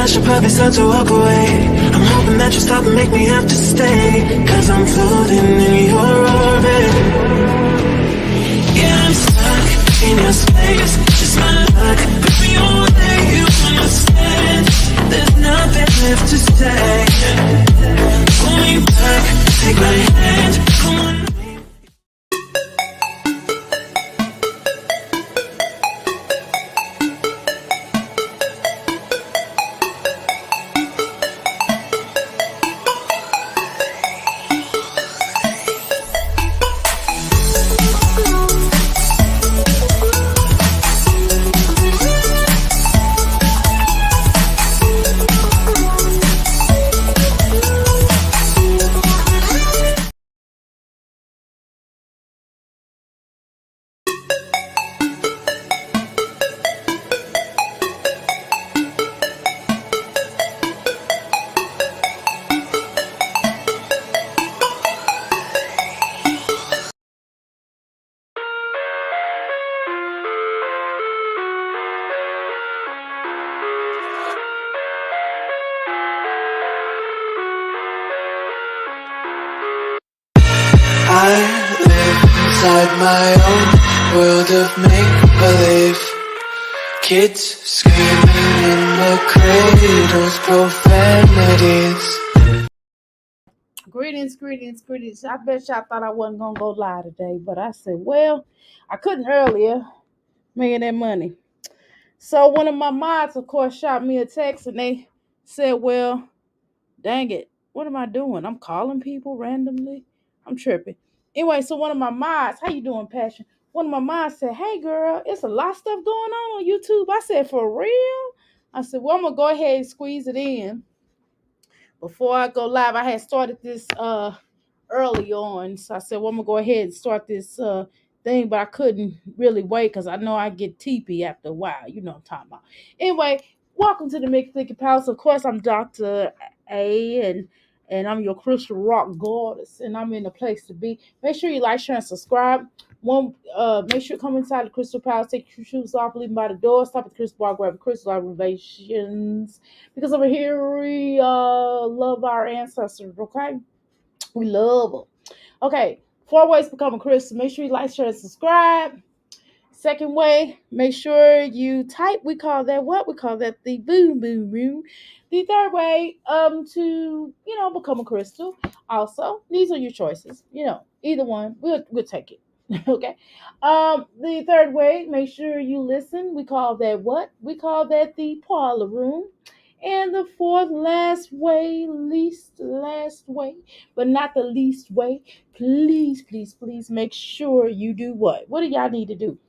I should probably start to walk away. I'm hoping that you stop and make me have to stay, cause I'm floating in your orbit. Yeah, I'm stuck in your space, just my luck. Put me away, you understand. There's nothing left to say. Pull me back, take my hand, come on. I live inside my own world of make-believe. Kids screaming in the cradles, profanities. Greetings. I bet y'all thought I wasn't gonna go live today, but I said, well, I couldn't earlier, making that money. So one of my mods, of course, shot me a text and they said, well, dang it, what am I doing? I'm calling people randomly. I'm tripping. Anyway, so one of my mods, how you doing, Passion? One of my mods said, hey girl, it's a lot of stuff going on YouTube. I said, for real? I said, well, I'm gonna go ahead and squeeze it in. Before I go live, I had started this early on. So I said, well, I'm gonna go ahead and start this thing, but I couldn't really wait because I know I get teepee after a while. You know what I'm talking about. Anyway, welcome to the Mixed Thinking Palace. Of course, I'm Dr. A and I'm your crystal rock goddess, and I'm in the place to be. Make sure you like, share, and subscribe. Make sure you come inside the Crystal Palace, take your shoes off, leave them by the door, stop at the crystal bar, grab a crystal revelations. Because over here we love our ancestors, okay? We love them. Okay, 4 ways to become a Christian. Make sure you like, share, and subscribe. Second way, make sure you type. We call that what? We call that the boom boom room. The third way, to become a crystal. Also, these are your choices. Either one, we'll take it. Okay. The third way, make sure you listen. We call that what? We call that the parlor room. And the fourth last way, but not the least way, please make sure you do what? What do y'all need to do?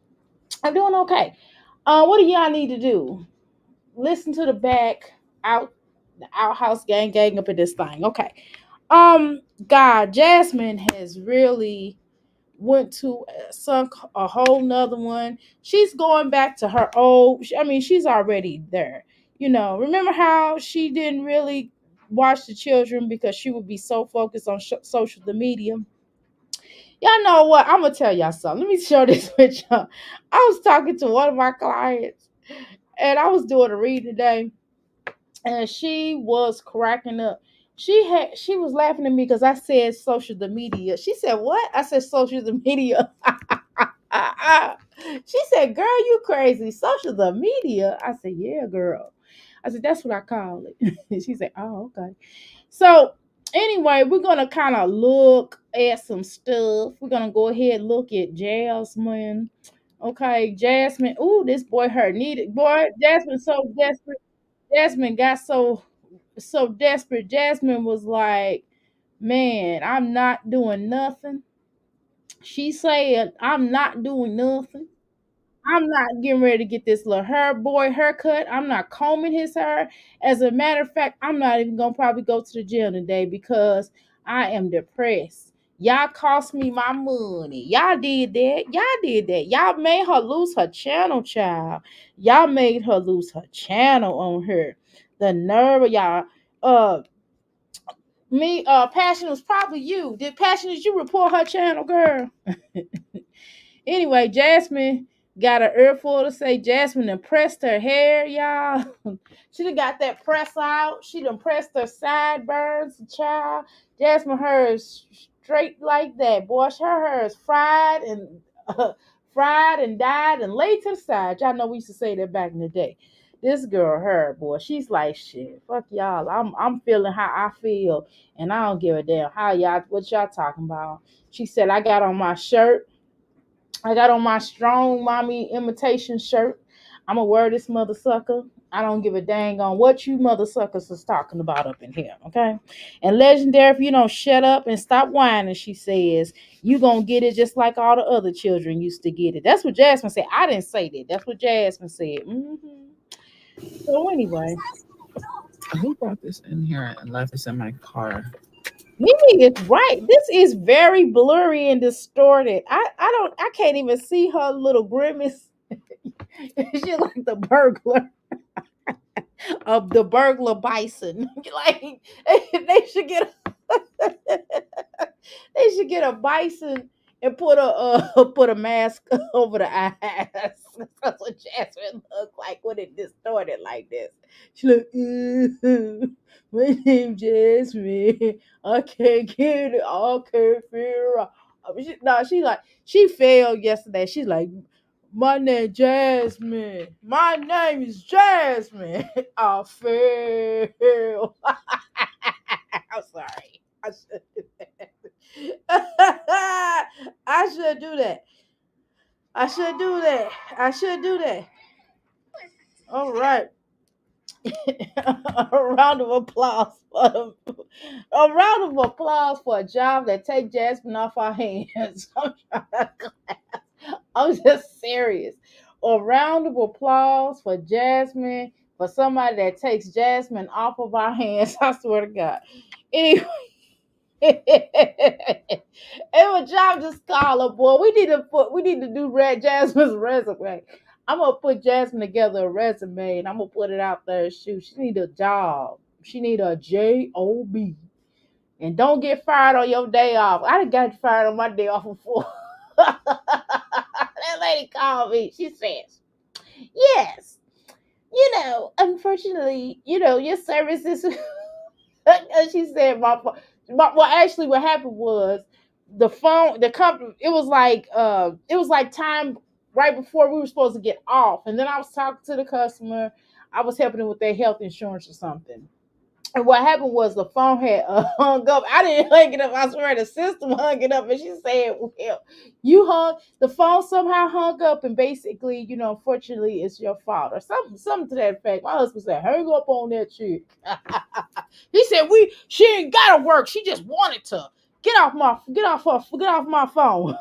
I'm doing okay. What do y'all need to do? Listen to the back out the outhouse gang up in this thing. Okay. God, Jasmine has really went to sunk a whole nother one. She's going back to her old. I mean, she's already there. Remember how she didn't really watch the children because she would be so focused on social media. Y'all know what? I'm gonna tell y'all something. Let me share this with y'all. I was talking to one of my clients, and I was doing a read today, and she was cracking up. She was laughing at me because I said social media. She said, "What?" I said social media. She said, "Girl, you crazy? Social media?" I said, "Yeah, girl." I said, "That's what I call it." She said, "Oh, okay." So anyway, we're gonna kind of look at some stuff. We're gonna go ahead and look at Jasmine. Okay, Jasmine. Ooh, this boy her needed. Boy, Jasmine so desperate. Jasmine got so desperate. Jasmine was like, man, I'm not doing nothing. She said, I'm not doing nothing. I'm not getting ready to get this little haircut. I'm not combing his hair. As a matter of fact, I'm not even gonna probably go to the gym today because I am depressed. Y'all cost me my money. Y'all did that. Y'all did that. Y'all made her lose her channel, child. Y'all made her lose her channel on her. The nerve of y'all. Passion was probably you. Did you report her channel, girl? Anyway, Jasmine got an earful to say Jasmine done pressed her hair, y'all. She done got that press out. She done pressed her sideburns, child. Jasmine hair is straight like that. Boy, her hair is fried and dyed and laid to the side. Y'all know we used to say that back in the day. This girl, her boy, she's like shit. Fuck y'all. I'm feeling how I feel, and I don't give a damn how y'all what y'all talking about. She said I got on my shirt. I got on my strong mommy imitation shirt. I'ma wear this mother sucker. I don't give a dang on what you mother suckers is talking about up in here, okay? And legendary, if you don't shut up and stop whining, she says, you gonna get it just like all the other children used to get it. That's what Jasmine said. I didn't say that. That's what Jasmine said. So anyway, Who brought this in here and left this in my car? Mimi is right. This is very blurry and distorted. I can't even see her little grimace. She like the burglar of the burglar bison. Like they should get they should get a bison and put a put a mask over the eyes. That's what Jasmine look like when it distorted like this. She look, my name Jasmine. I can't get it. I can't figure out. No, she like she failed yesterday. She's like, my name Jasmine. My name is Jasmine. I fail. I'm sorry. I should do that. I should do that. I should do that. I should do that. All right. A round of applause for a round of applause for a job that take Jasmine off our hands. I'm just serious. A round of applause for Jasmine, for somebody that takes Jasmine off of our hands. I swear to God. Anyway, it was job to scholar, boy. We need to do Jasmine's resume. I'm gonna put Jasmine together a resume and I'm gonna put it out there. Shoot, she need a job. She need a job. And don't get fired on your day off. I done got fired on my day off before. That lady called me. She says, yes, unfortunately, your service is. And she said, well, actually, what happened was the company, it was like time right before we were supposed to get off. And then I was talking to the customer. I was helping them with their health insurance or something. And what happened was the phone had hung up. I didn't hang it up. I swear the system hung it up. And she said, well, the phone somehow hung up. And basically, unfortunately, it's your fault or something to that effect. My husband said, hang up on that chick. He said, she ain't got to work. She just wanted to. Get off my phone.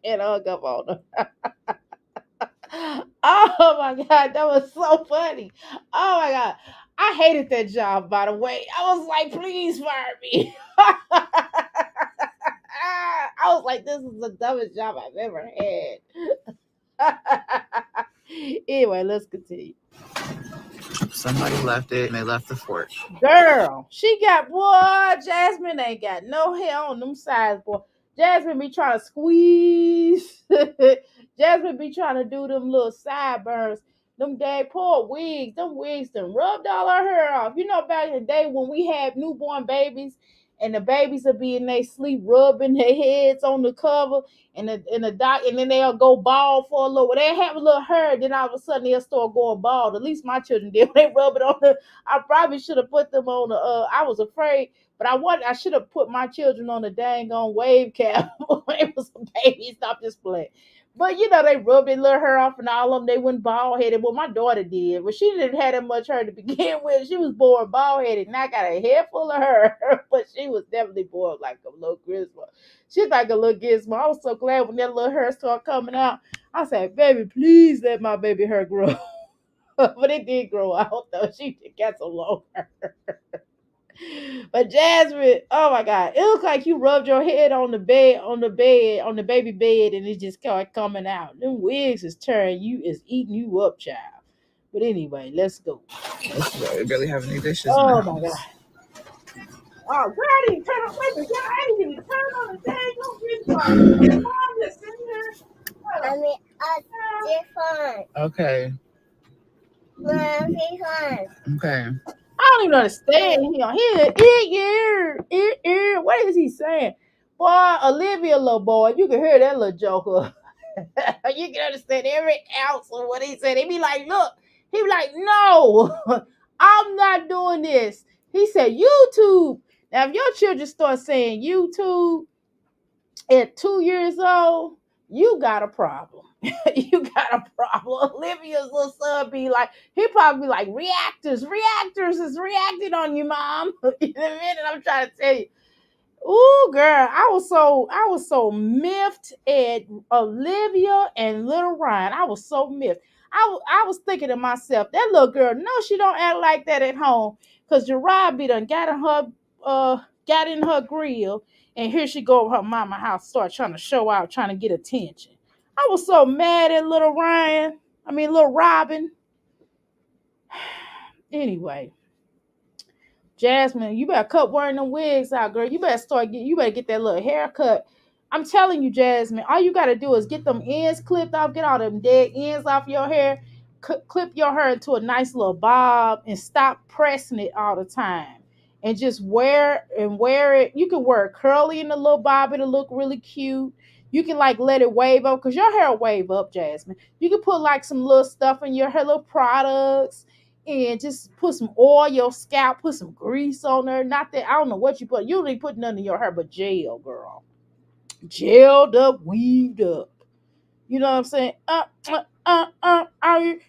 And hung up on her. Oh my God, that was so funny. Oh my God. I hated that job, by the way. I was like, please fire me. I was like, this is the dumbest job I've ever had. Anyway, let's continue. Somebody left it and they left the porch. Girl, she got, boy, Jasmine ain't got no hair on them sides, boy. Jasmine be trying to squeeze. Jasmine be trying to do them little sideburns. Them dang poor wigs. Them wigs done rubbed all her hair off. Back in the day when we had newborn babies and the babies would be in their sleep rubbing their heads on the cover and the doc, and then they'll go bald for a little. Well, they have a little hair, then all of a sudden they'll start going bald. At least my children did. When they rub it on the, I probably should have put them on the. I was afraid, but I should have put my children on the dang on wave cap when it was a baby. Stop this play. But they rubbed their little hair off and all of them, they went bald headed. Well, my daughter did. But she didn't have that much hair to begin with. She was born bald headed and I got a head full of hair. But she was definitely born like a little gizmo. She's like a little gizmo. I was so glad when that little hair started coming out. I said, baby, please let my baby hair grow. But it did grow out though. She got some long hair. But Jasmine, oh my God, it looks like you rubbed your head on the baby bed, and it just started coming out. Them wigs is eating you up, child. But anyway, let's go. We barely have any dishes. Oh my God. Oh, girl, I didn't turn on. Wait a minute, I didn't even turn on the dang no fridge. I'm just sitting here. I mean, different. Okay. Okay. I don't even understand him. What is he saying? Boy, Olivia, little boy, you can hear that little joker. You can understand every ounce of what he said. He be like, look, he be like, no, I'm not doing this. He said, YouTube. Now, if your children start saying YouTube at 2 years old, you got a problem. You got a problem. Olivia's little son be like, he probably be like, reactors is reacting on you, mom. In a minute, I'm trying to tell you. Ooh, girl, I was so miffed at Olivia and little Ryan. I was so miffed. I was thinking to myself, that little girl, no, she don't act like that at home. Cause Gerard be done got in her grill, and here she go over her mama house, start trying to show out, trying to get attention. I was so mad at little Ryan. I mean little Robin. Anyway, Jasmine, you better cut wearing them wigs out, girl. You better get that little haircut. I'm telling you, Jasmine, all you gotta do is get them ends clipped off, get all them dead ends off your hair, clip your hair into a nice little bob, and stop pressing it all the time. And just wear it. You can wear it curly in the little bob, it'll look really cute. You can like let it wave up, because your hair will wave up, Jasmine. You can put like some little stuff in your hair, little products, and just put some oil your scalp, put some grease on there. Not that I don't know what you put. You don't even put nothing in your hair but gel, girl. Gelled up, weaved up. You know what I'm saying?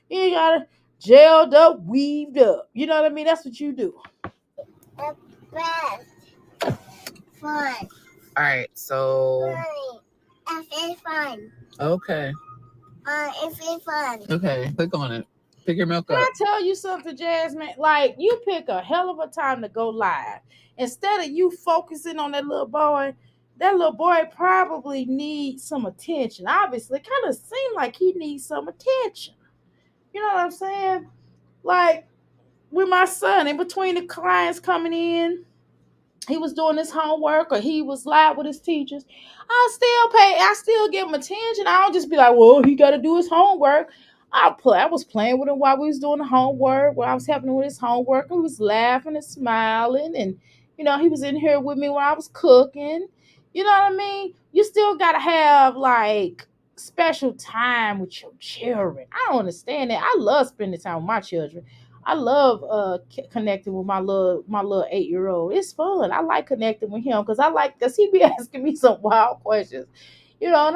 You gotta gelled up, weaved up. You know what I mean? That's what you do. The best. Fun. All right, so. Fun. It's fun. Okay. It's fun. Okay, click on it. Pick your milk Can up. I tell you something, Jasmine? Like, you pick a hell of a time to go live. Instead of you focusing on that little boy probably needs some attention. Obviously, it kind of seemed like he needs some attention. You know what I'm saying? Like, with my son, in between the clients coming in, he was doing his homework or he was live with his teachers, I still give him attention. I don't just be like, well, he got to do his homework. I was playing with him while we was doing the homework, while I was helping him with his homework, and he was laughing and smiling, and he was in here with me when I was cooking. You know what I mean? You still gotta have like special time with your children. I don't understand that. I love spending time with my children. I love connecting with my little 8 year old. It's fun. I like connecting with him because he be asking me some wild questions, and I'm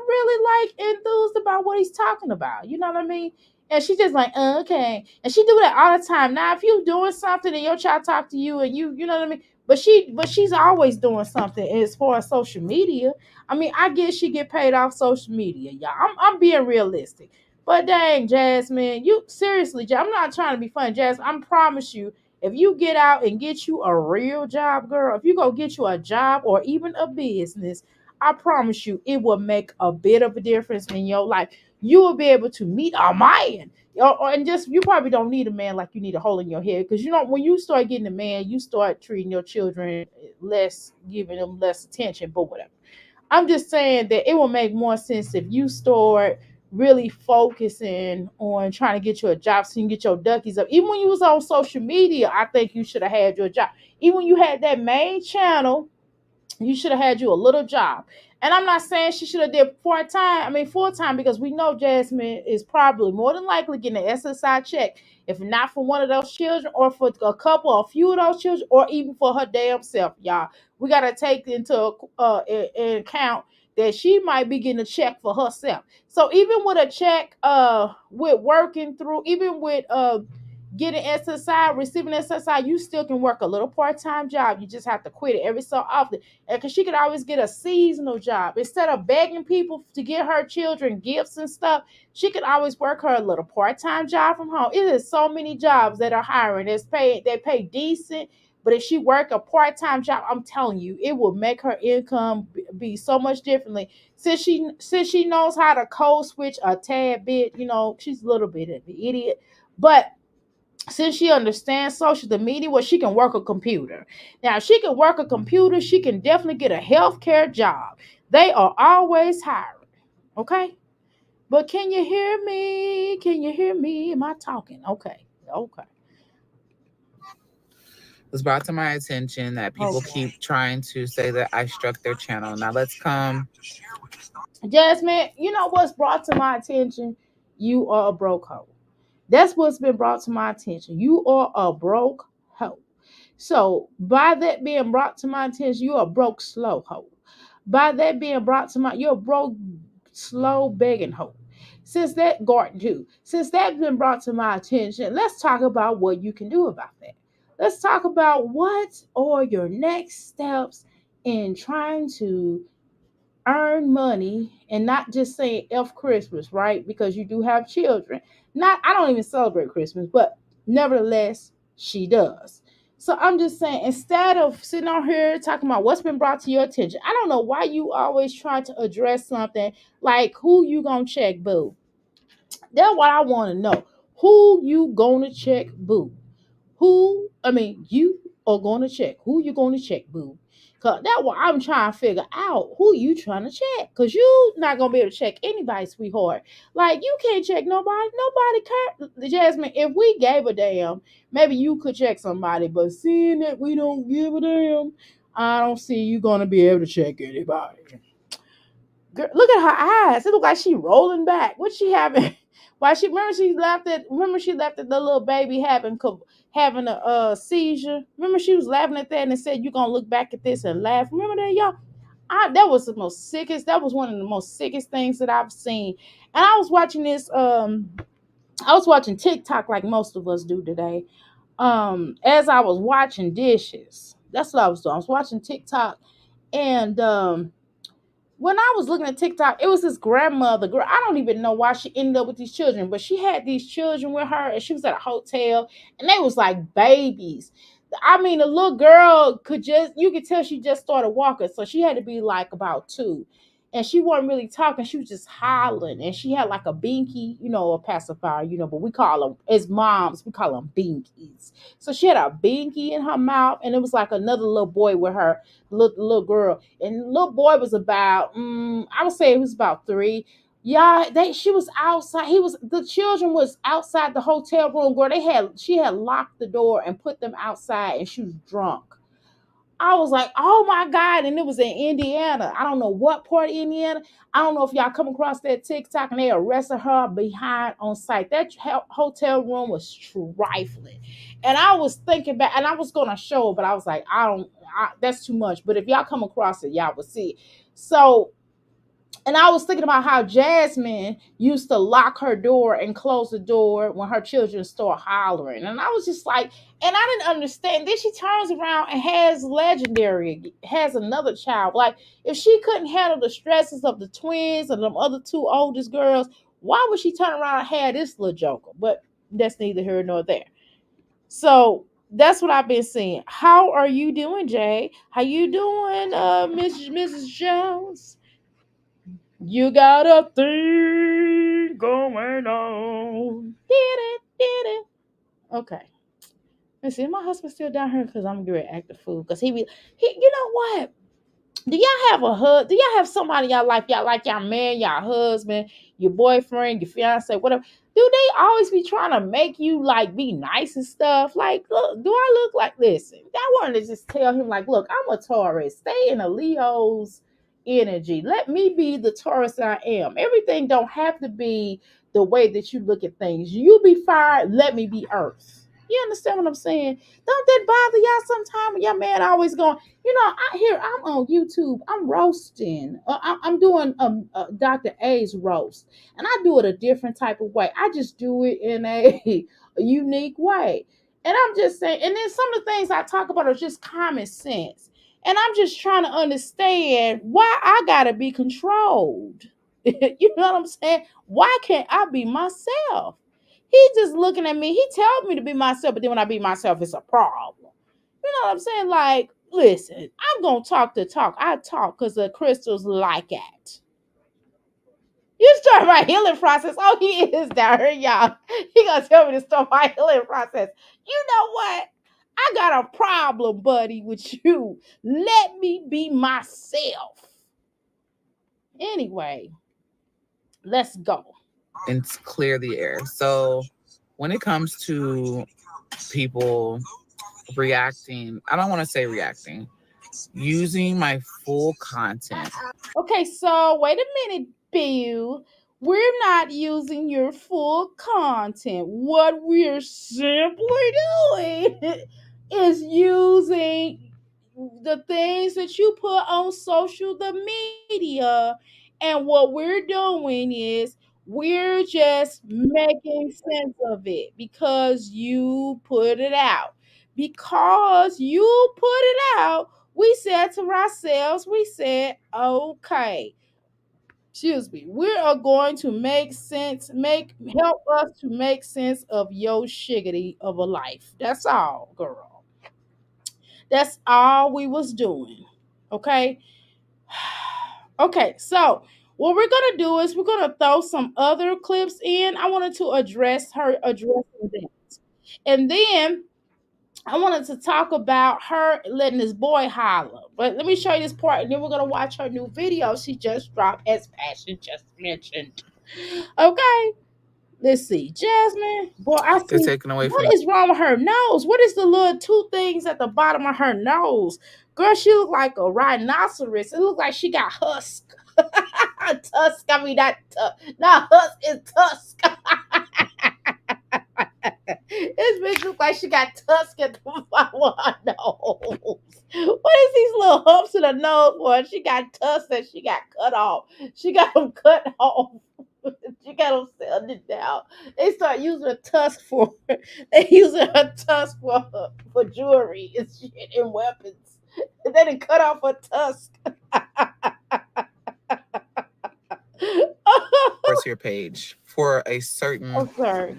really like enthused about what he's talking about. You know what I mean? And she just like, okay, and she do that all the time. Now, if you doing something and your child talk to you and you know what I mean, but she's always doing something as far as social media. I mean, I guess she get paid off social media, y'all. I'm being realistic. But dang, Jasmine, you seriously, I'm not trying to be funny, Jasmine. I promise you, if you get out and get you a real job, girl, if you go get you a job or even a business, I promise you, it will make a bit of a difference in your life. You will be able to meet a man. And just you probably don't need a man like you need a hole in your head, because when you start getting a man, you start treating your children less, giving them less attention. But whatever. I'm just saying that it will make more sense if you start really focusing on trying to get you a job so you can get your duckies up. Even when you was on social media, I think you should have had your job. Even when you had that main channel, you should have had you a little job. And I'm not saying she should have did full time, because we know Jasmine is probably more than likely getting an SSI check, if not for one of those children, or for a few of those children, or even for her damn self, y'all. We gotta take into in account that she might be getting a check for herself. So even with a check, with working through, even with getting SSI, receiving SSI, you still can work a little part-time job. You just have to quit it every so often. And because she could always get a seasonal job. Instead of begging people to get her children gifts and stuff, she could always work her a little part-time job from home. It is so many jobs that are hiring. They pay decent. But if she work a part-time job, I'm telling you, it will make her income be so much differently. Since she knows how to code switch a tad bit, she's a little bit of an idiot. But since she understands social media, well, she can work a computer. Now, if she can work a computer, she can definitely get a healthcare job. They are always hiring. Okay? But can you hear me? Can you hear me? Am I talking? Okay. Okay. It was brought to my attention that people Okay. keep trying to say that I struck their channel. Now let's come. Jasmine, you know what's brought to my attention? You are a broke hoe. That's what's been brought to my attention. You are a broke hoe. So, by that being brought to my attention, you're a broke slow hoe. By that being brought to my, you're a broke slow begging hoe. Since that's been brought to my attention, let's talk about what you can do about that. Let's talk about what are your next steps in trying to earn money and not just saying F Christmas, right? Because you do have children. Not I don't even celebrate Christmas, but nevertheless, she does. So I'm just saying, instead of sitting on here talking about what's been brought to your attention, I don't know why you always try to address something like who you gonna check, boo. That's what I want to know. Who you gonna check, boo? You are going to check. Who you going to check, boo? Cause that's what I'm trying to figure out. Who you trying to check? Cause you not gonna be able to check anybody, sweetheart. Like you can't check nobody. Nobody care. Jasmine, if we gave a damn, maybe you could check somebody. But seeing that we don't give a damn, I don't see you gonna be able to check anybody. Girl, look at her eyes. It look like she rolling back. What she having? Why she remember she left at the little baby having a seizure. Remember she was laughing at that and said you gonna look back at this and laugh. Remember that y'all? That was the most sickest. That was one of the most sickest things that I've seen. And I was watching this. I was watching TikTok like most of us do today. As I was washing dishes. That's what I was doing. I was watching TikTok and when I was looking at TikTok, it was this grandmother. Girl, I don't even know why she ended up with these children, but she had these children with her, and she was at a hotel, and they was like babies. I mean, the little girl you could tell she just started walking, so she had to be like about 2. And she wasn't really talking, she was just hollering. And she had like a binky, a pacifier, but we call them, as moms, we call them binkies. So she had a binky in her mouth, and it was like another little boy with her, little girl, and the little boy was about I would say he was about 3. Yeah, she was outside. The children was outside the hotel room. Girl, she had locked the door and put them outside, and she was drunk. I was like, oh my God. And it was in Indiana. I don't know what part of Indiana. I don't know if y'all come across that TikTok, and they arrested her behind on site. That hotel room was trifling. And I was thinking back, and I was going to show it, but I was like, that's too much. But if y'all come across it, y'all will see. So, and I was thinking about how Jasmine used to lock her door and close the door when her children start hollering. And I was just like, and I didn't understand. Then she turns around and has another child. Like, if she couldn't handle the stresses of the twins and them other 2 oldest girls, why would she turn around and have this little joker? But that's neither here nor there. So that's what I've been seeing. How are you doing, Jay? How you doing, Mrs. Jones? You got a thing going on. Did it. Okay. Let's see. My husband's still down here because I'm going to act the fool. Because you know what? Do y'all have a hug? Do y'all have somebody y'all like? Y'all like y'all man, y'all husband, your boyfriend, your fiance, whatever. Do they always be trying to make you like be nice and stuff? Like, look, do I look like, listen, I wanted to just tell him, like, look, I'm a Taurus. Stay in a Leo's energy. Let me be the Taurus I am. Everything don't have to be the way that you look at things. You be fire, let me be earth. You understand what I'm saying? Don't that bother y'all sometime when your man always going, I'm on YouTube. I'm roasting. I'm doing Dr. A's roast, and I do it a different type of way. I just do it in a unique way. And I'm just saying, and then some of the things I talk about are just common sense. And I'm just trying to understand why I gotta be controlled. You know what I'm saying? Why can't I be myself? He just looking at me. He tells me to be myself, but then when I be myself, it's a problem. You know what I'm saying? Like, listen, I'm gonna talk the talk. I talk because the crystals like it. You start my healing process. Oh, he is down here, y'all. He gonna tell me to start my healing process. You know what? I got a problem, buddy, with you. Let me be myself. Anyway, let's go. and clear the air. So when it comes to people reacting, I don't want to say reacting, using my full content. Okay, so wait a minute, Bill. We're not using your full content. What we're simply doing is using the things that you put on social the media. And what we're doing is we're just making sense of it because you put it out. Because you put it out, we said to ourselves, we said, okay, excuse me, we are going to make sense, help us to make sense of your shiggity of a life. That's all, girl. That's all we was doing. Okay. Okay, so what we're gonna do is we're gonna throw some other clips in. I wanted to address her addressing that. And then I wanted to talk about her letting this boy holler. But let me show you this part, and then we're gonna watch her new video she just dropped, as Passion just mentioned. Okay, let's see, Jasmine. Boy, I They're see. taken away from What is wrong with her nose? What is the little two things at the bottom of her nose? Girl, she look like a rhinoceros. It look like she got husk. Tusk. I mean, not husk. It's tusk. This bitch look like she got tusk at the bottom of her nose. What is these little humps in her nose for? She got tusk that she got cut off. She got them cut off. She got them sanded down. They start using her tusk for. They using her tusk for jewelry and shit and weapons. And they didn't cut off her tusk. to your page for a certain I'm sorry.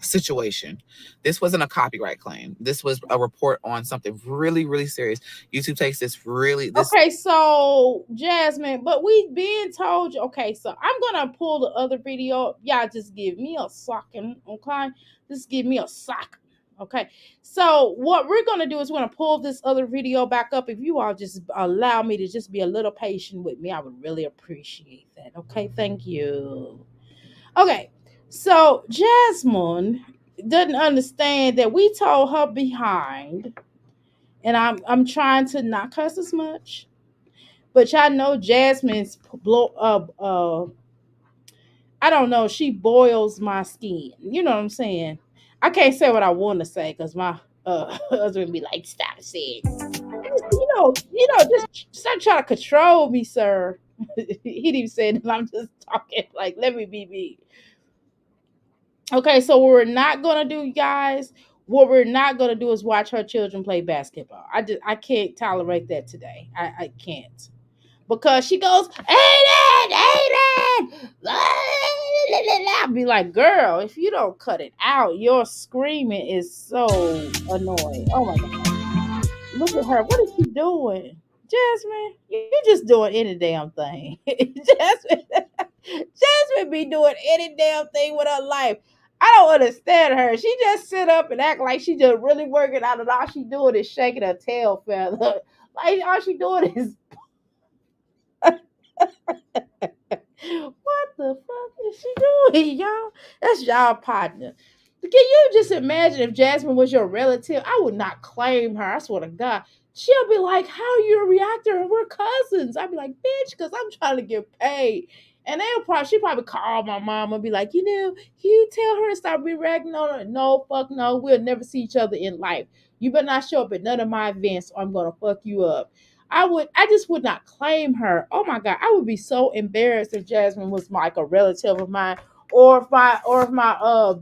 situation. This wasn't a copyright claim. This was a report on something really, really serious. YouTube takes this really this. Okay, so Jasmine, but we've been told you. Okay, so I'm gonna pull the other video up. Y'all just give me a second, okay? Just give me a second, okay? So what we're gonna do is we're gonna pull this other video back up. If you all just allow me to just be a little patient with me, I would really appreciate that. Okay, thank you. Okay, so Jasmine doesn't understand that we told her behind, and I'm trying to not cuss as much. But y'all know Jasmine's blow I don't know, she boils my skin. You know what I'm saying? I can't say what I want to say because my husband be like, stop saying. Just stop trying to control me, sir. He didn't say that. I'm just talking like, let me be me. Okay, so what we're not gonna do, guys, what we're not gonna do is watch her children play basketball. I can't tolerate that today. I can't. Because she goes, Aiden, Aiden. I'll be like, girl, if you don't cut it out, your screaming is so annoying. Oh my God. Look at her. What is she doing? Jasmine, you just doing any damn thing. Jasmine be doing any damn thing with her life. I don't understand her. She just sit up and act like she just really working out, and all she doing is shaking her tail feather. Like all she doing is what the fuck is she doing, y'all? That's y'all partner. Can you just imagine if Jasmine was your relative? I would not claim her. I swear to God. She'll be like, how you a reactor and we're cousins. I'd be like, bitch, because I'm trying to get paid. And she probably call my mom and be like, can you tell her to stop reacting on her? No, fuck no. We'll never see each other in life. You better not show up at none of my events or I'm gonna fuck you up. I just would not claim her. Oh my God, I would be so embarrassed if Jasmine was like a relative of mine, or if my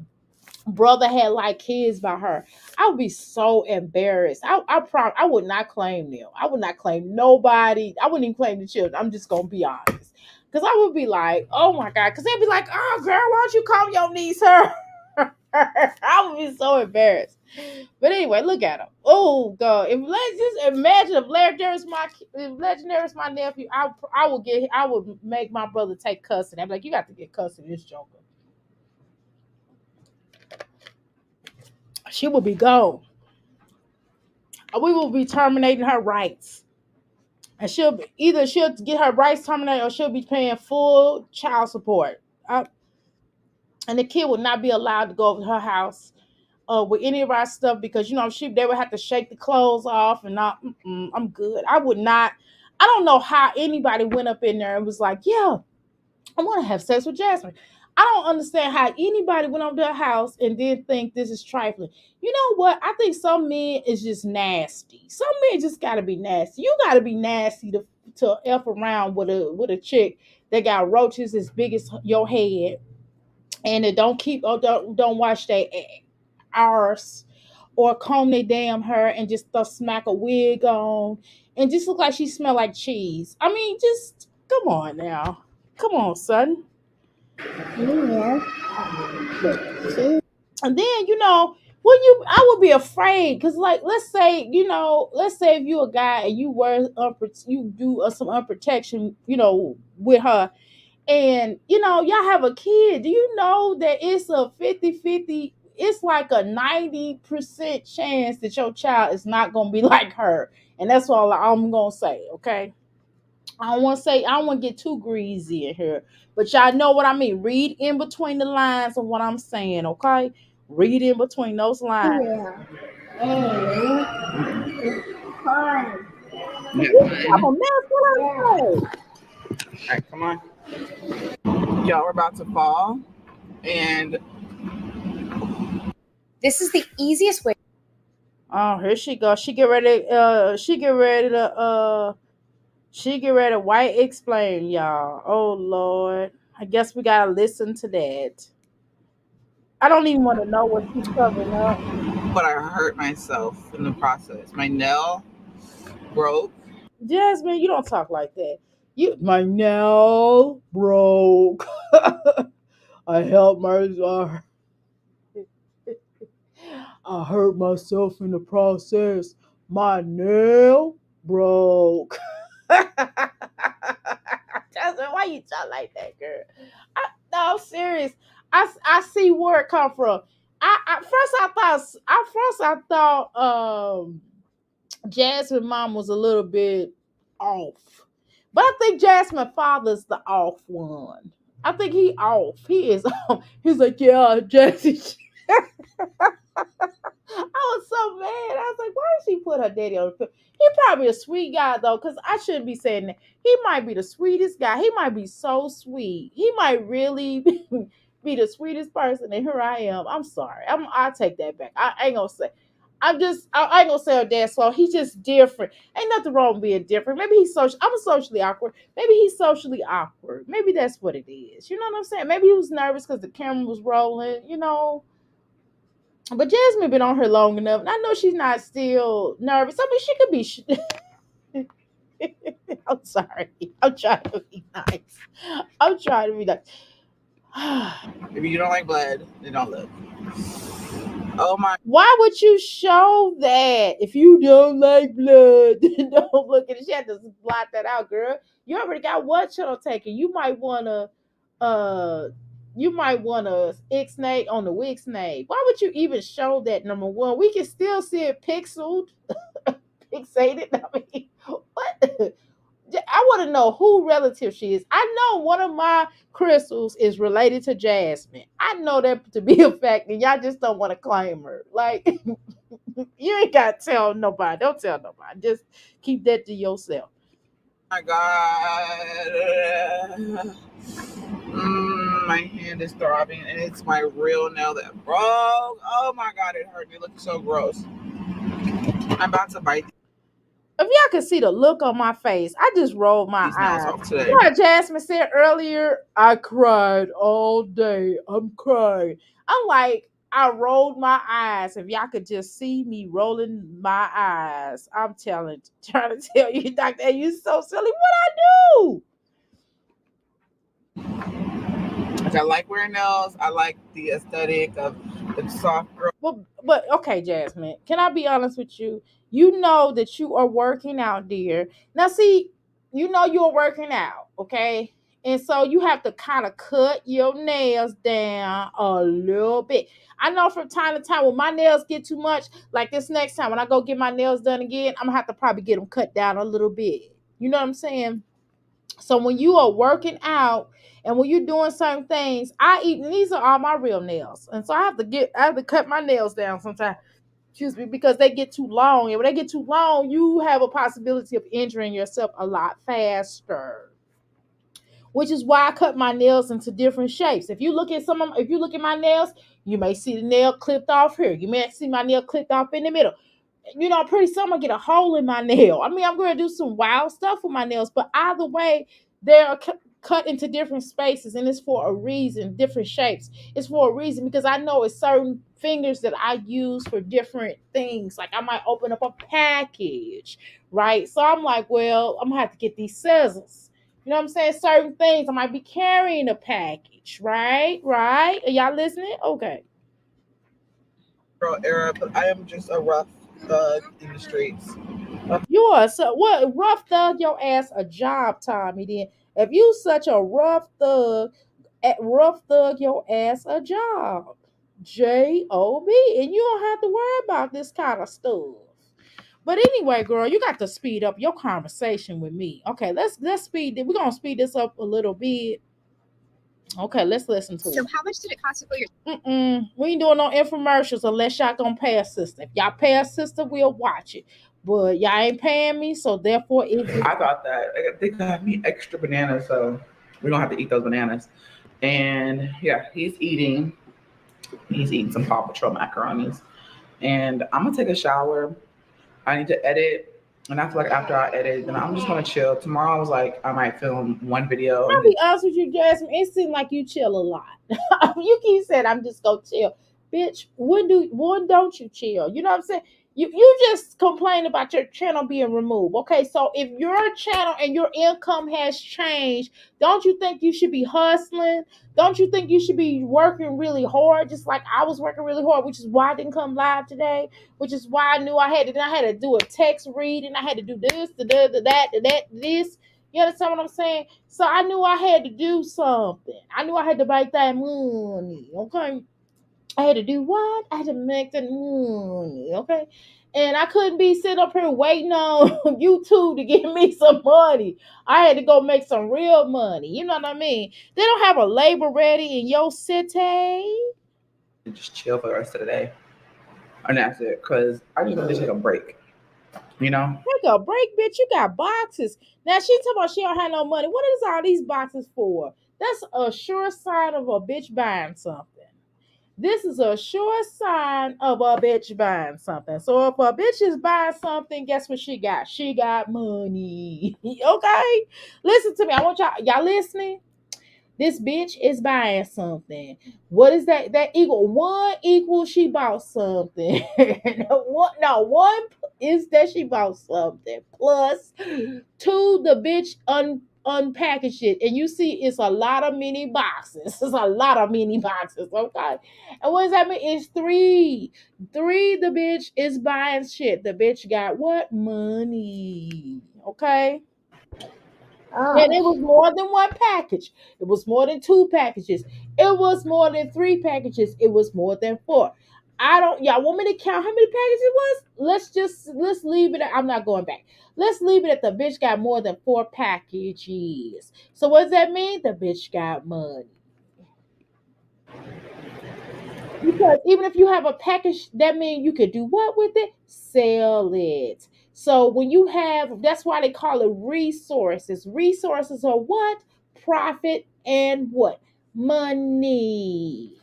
brother had like kids by her. I would be so embarrassed. I would not claim them. I would not claim nobody. I wouldn't even claim the children. I'm just gonna be honest. Cause I would be like, oh my God, because they'd be like, oh girl, why don't you call your niece her? I would be so embarrassed. But anyway, look at him. Oh God! If let's just imagine if Legendary is my nephew, I would make my brother take custody. I'm like, you got to get custody of this joker. She will be gone. We will be terminating her rights. and she'll get her rights terminated or she'll be paying full child support. Uh, and the kid would not be allowed to go over to her house with any of our stuff because they would have to shake the clothes off and not. I'm good. I would not. I don't know how anybody went up in there and was like, yeah, I want to have sex with Jasmine. I don't understand how anybody went over to her house and did think this is trifling. You know what? I think some men is just nasty. Some men just gotta be nasty. You gotta be nasty to f around with a chick that got roaches as big as your head and it don't keep or don't wash their arse or comb their damn hair and just smack a wig on and just look like she smell like cheese. I mean, just come on now. Come on, son. Yeah. And then, when I would be afraid because, like, let's say if you a guy and you do some unprotection, with her and y'all have a kid. Do you know that it's a 50-50? It's like a 90% chance that your child is not gonna be like her, and that's all I'm gonna say. Okay, I don't want to get too greasy in here, but y'all know what I mean. Read in between the lines of what I'm saying. Okay, read in between those lines. Yeah. And it's fun. You Yeah. have a mess. What I Yeah. say? All right, come on. Y'all, we're about to fall. And this is the easiest way. Oh, here she goes. She get ready. She get ready to white explain, y'all. Oh Lord. I guess we gotta listen to that. I don't even want to know what she's covering up. but I hurt myself in the process. My nail broke. Jasmine, you don't talk like that. My nail broke. I helped myself. I hurt myself in the process. My nail broke. Jasmine, why you talk like that, girl? No, I'm serious. I see where it come from. First I thought Jasmine mom was a little bit off. But I think Jasmine father's the off one. I think he off. He is off. He's like, yeah, Jazzy. I was so mad. I was like, why did she put her daddy on the film? He probably a sweet guy though, because I shouldn't be saying that. He might be the sweetest guy. He might be so sweet. He might really be the sweetest person. And here I am. I'm sorry. I'll take that back. I ain't gonna say. I ain't gonna say her dad slow. He's just different. Ain't nothing wrong with being different. Maybe he's social. I'm socially awkward. Maybe he's socially awkward. Maybe that's what it is. You know what I'm saying? Maybe he was nervous because the camera was rolling. But Jasmine been on her long enough, and I know she's not still nervous. I mean, she could be. I'm sorry. I'm trying to be nice. I'm trying to be nice. If you don't like blood, then don't look. Oh my. Why would you show that if you don't like blood? Don't look at it. She had to blot that out, girl. You already got one channel taken. Uh you might wanna ixnay on the Wixnay. Why would you even show that? Number one, we can still see it pixeled, fixated. I mean, what? I want to know who relative she is. I know one of my crystals is related to Jasmine. I know that to be a fact, and y'all just don't want to claim her. Like, you ain't got to tell nobody. Don't tell nobody. Just keep that to yourself. My God. My hand is throbbing, and it's my real nail that broke. Oh my God, it hurt. It looks so gross. I'm about to bite If y'all can see the look on my face, I just rolled my these nails eyes. off today. You know what Jasmine said earlier? I cried all day. I'm crying. I'm like, I rolled my eyes. If y'all could just see me rolling my eyes, I'm trying to tell you, Doctor, you so silly. What I do? Like, I like wearing nails. I like the aesthetic of the soft girl. But okay, Jasmine, can I be honest with you? You know that you are working out, dear. Now, see, you know you're working out, okay? And so you have to kind of cut your nails down a little bit. I know from time to time when my nails get too much, like this next time when I go get my nails done again, I'm gonna have to probably get them cut down a little bit. You know what I'm saying? So when you are working out and when you're doing certain things, I eat, and these are all my real nails. And so I have to cut my nails down sometimes. Excuse me, because they get too long. And when they get too long, you have a possibility of injuring yourself a lot faster, which is why I cut my nails into different shapes. If you look at my nails, you may see the nail clipped off here. You may see my nail clipped off in the middle. Pretty soon I'm gonna get a hole in my nail. I mean, I'm gonna do some wild stuff with my nails, but either way, they're cut into different spaces, and it's for a reason, different shapes. It's for a reason because I know it's certain fingers that I use for different things. Like I might open up a package, right? So I'm like, well, I'm gonna have to get these scissors. You know what I'm saying? Certain things I might be carrying a package, right? Right? Are y'all listening? Okay. Girl era, but I am just a rough thug in the streets. You are so what rough thug your ass a job, Tommy. Then if you such a rough thug your ass a job. Job, and you don't have to worry about this kind of stuff. But anyway, girl, you got to speed up your conversation with me. Okay, let's speed. We're gonna speed this up a little bit. Okay, let's listen to So it. how much did it cost to fill your We ain't doing no infomercials unless y'all gonna pay a sister. If y'all pay a sister, we'll watch it. But y'all ain't paying me, so therefore I thought that they got me extra bananas, so we don't have to eat those bananas. And yeah, he's eating some Paw Patrol macaronis. And I'm gonna take a shower. I need to edit. And I feel like after I edit, then I'm just gonna chill. Tomorrow I was like, I might film one video I'll and then be honest with you, Jasmine. It seems like you chill a lot. You keep saying I'm just gonna chill, bitch. When don't you chill? You know what I'm saying? You just complain about your channel being removed. Okay, so if your channel and your income has changed, don't you think you should be hustling? Don't you think you should be working really hard, just like I was working really hard, which is why I didn't come live today. Which is why I knew I had to do a text read, and I had to do this, this. You understand what I'm saying? So I knew I had to do something. I knew I had to make that money. Okay. I had to do what? I had to make that money. Okay. And I couldn't be sitting up here waiting on YouTube to give me some money. I had to go make some real money. You know what I mean? They don't have a labor ready in your city. just chill for the rest of the day. And that's it. Cause I just want to take a break. You know? Take a break, bitch. You got boxes. Now she talking about she don't have no money. What is all these boxes for? That's a sure sign of a bitch buying something. This is a sure sign of a bitch buying something. So if a bitch is buying something, guess what she got? She got money. Okay? Listen to me. I want y'all listening. This bitch is buying something. What is that? That equal one equals she bought something. One is that she bought something. Plus two, the bitch unpackaged it. And you see it's a lot of mini boxes. It's a lot of mini boxes. Okay. And what does that mean? It's three. Three, the bitch is buying shit. The bitch got what? Money. Okay. And it was more than one package. It was more than two packages. It was more than three packages. It was more than four. I don't, y'all want me to count how many packages it was? Let's leave it at, I'm not going back. Let's leave it at the bitch got more than four packages. So what does that mean? The bitch got money. Because even if you have a package, that means you could do what with it? Sell it. So when you have, that's why they call it resources. Resources are what? Profit and what? Money.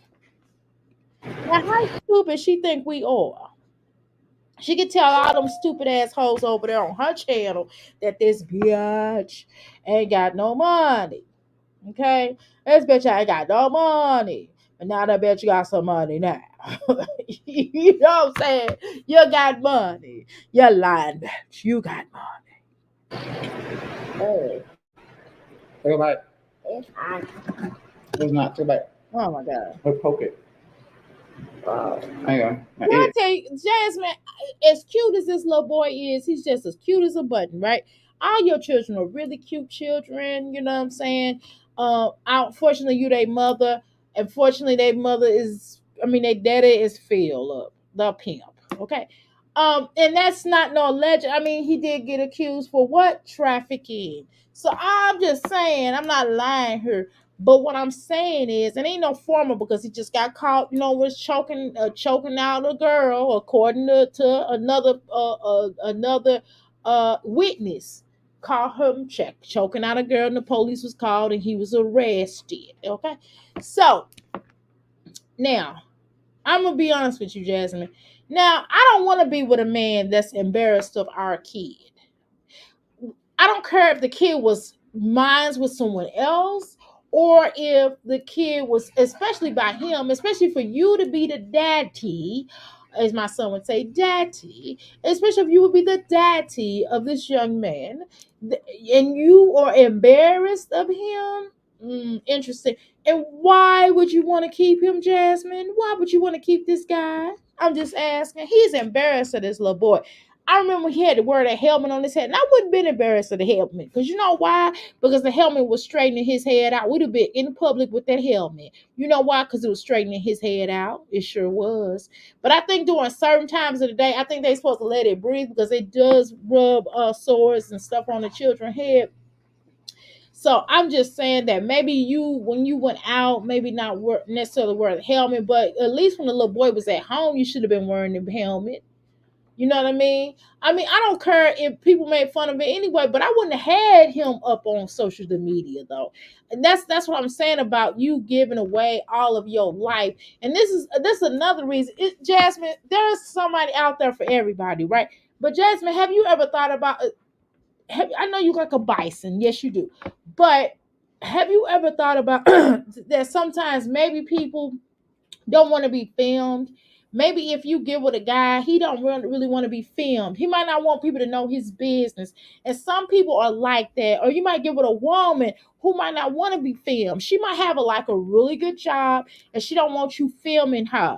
Now, how stupid she think we are? She can tell all them stupid assholes over there on her channel that this bitch ain't got no money. Okay? This bitch ain't got no money. And now that bitch got some money now. You know what I'm saying? You got money. You lying bitch. You got money. Oh, Take a bite. it's hot. It's not too bad. Oh my god. Let's poke it. Hang on. I Can eat I it. tell you, Jasmine, as cute as this little boy is, he's just as cute as a button, right? All your children are really cute children, you know what I'm saying? Unfortunately, you their mother. Unfortunately, their mother is, I mean, their daddy is filled up, the pimp. Okay. And that's not no legend. I mean, he did get accused for what? Trafficking. So I'm just saying, I'm not lying here. But what I'm saying is, it ain't no formal because he just got caught, was choking out a girl, according to another witness. Caught him choking out a girl, and the police was called, and he was arrested. Okay, so now I'm gonna be honest with you, Jasmine. Now, I don't want to be with a man that's embarrassed of our kid. I don't care if the kid was mine with someone else, or if the kid was, especially by him, especially for you to be the daddy, as my son would say, daddy, especially if you would be the daddy of this young man, and you are embarrassed of him. Interesting. And why would you want to keep him, Jasmine? Why would you want to keep this guy? I'm just asking. He's embarrassed of this little boy. I remember he had to wear that helmet on his head, and I wouldn't been embarrassed of the helmet because you know why? Because the helmet was straightening his head out. We'd have been in public with that helmet. You know why? Because it was straightening his head out. It sure was. But I think during certain times of the day, I think they're supposed to let it breathe because it does rub sores and stuff on the children's head. So I'm just saying that maybe you, when you went out, maybe not necessarily wear the helmet, but at least when the little boy was at home, you should have been wearing the helmet. You know what I mean? I mean, I don't care if people made fun of it anyway, but I wouldn't have had him up on social media though. And that's what I'm saying about you giving away all of your life. And this is another reason. Jasmine, there's somebody out there for everybody, right? But Jasmine, have you ever thought about? I know you like a bison, yes, you do. But have you ever thought about that? Sometimes maybe people don't want to be filmed. Maybe if you get with a guy, he don't really want to be filmed. He might not want people to know his business. And some people are like that. Or you might get with a woman who might not want to be filmed. She might have a really good job and she don't want you filming her.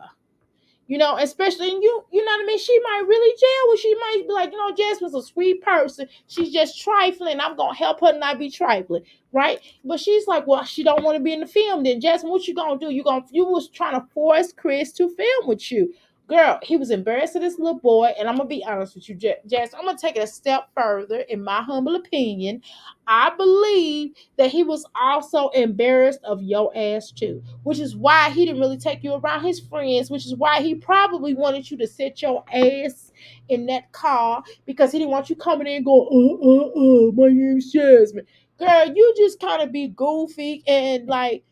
Especially in you know what I mean? She might really jail with. She might be like, Jasmine's a sweet person. She's just trifling. I'm gonna help her not be trifling, right? But she's like, well, she don't want to be in the film. Then Jasmine, what you gonna do? You was trying to force Chris to film with you. Girl, he was embarrassed of this little boy, and I'm gonna be honest with you, Jess. I'm gonna take it a step further. In my humble opinion, I believe that he was also embarrassed of your ass too, which is why he didn't really take you around his friends, which is why he probably wanted you to sit your ass in that car because he didn't want you coming in and going, my name's Jasmine. Girl, you just kind of be goofy and like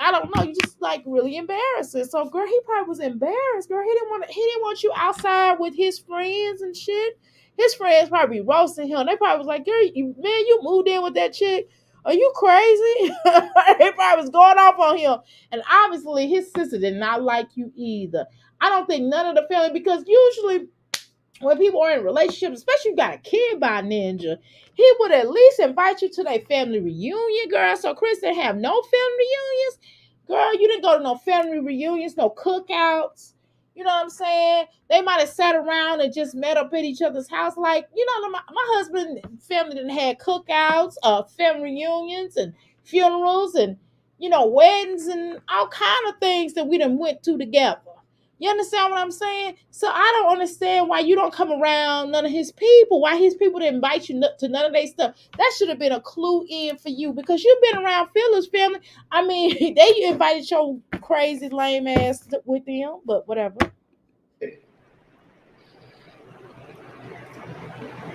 I don't know, you just like really embarrassing. So girl, he probably was embarrassed. Girl, he didn't want you outside with his friends and shit. His friends probably roasting him. They probably was like, girl, you moved in with that chick. Are you crazy? They probably was going off on him. And obviously his sister did not like you either. I don't think none of the family, because usually when people are in relationships, especially if you got a kid by Ninja, he would at least invite you to their family reunion, girl. So Chris didn't have no family reunions. Girl, you didn't go to no family reunions, no cookouts. You know what I'm saying? They might have sat around and just met up at each other's house. Like, my husband family didn't have cookouts, family reunions and funerals and, weddings and all kind of things that we done went to together. You understand what I'm saying? So I don't understand why you don't come around none of his people. Why his people didn't invite you to none of their stuff. That should have been a clue in for you because you've been around Phil's family. I mean, they invited your crazy lame ass with them, but whatever.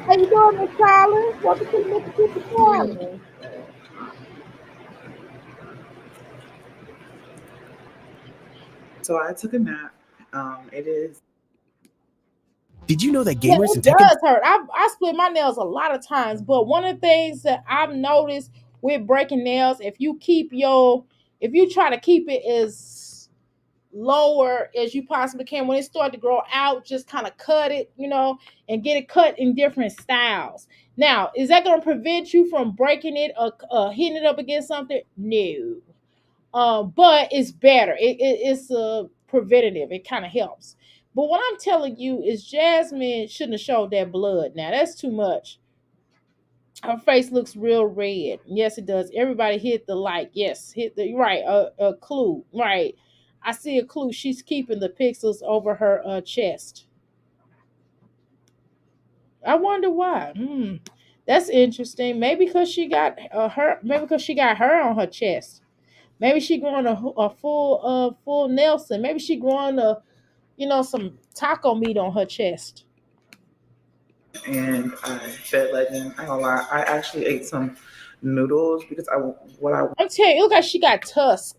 How you doing, Miss Tyler? Welcome to the Mississippi Tyler. So I took a nap. It is. Did you know that Yeah, gamers it and tech does hurt. I split my nails a lot of times, but one of the things that I've noticed with breaking nails, if you try to keep it as lower as you possibly can, when it start to grow out, just kind of cut it, and get it cut in different styles. Now, is that going to prevent you from breaking it or hitting it up against something? No. But it's better. It's a preventative. It kind of helps. But what I'm telling you is Jasmine shouldn't have showed that blood. Now that's too much. Her face looks real red. Yes, it does. Everybody hit the like. Yes, hit the right. A clue. Right. I see a clue. She's keeping the pixels over her chest. I wonder why. That's interesting. Maybe because she got her. Maybe because she got her on her chest. Maybe she growing a full Nelson. Maybe she growing some taco meat on her chest. And I fed Legend. I ain't gonna lie, I actually ate some noodles because I what I I'm telling you, look like she got tusk.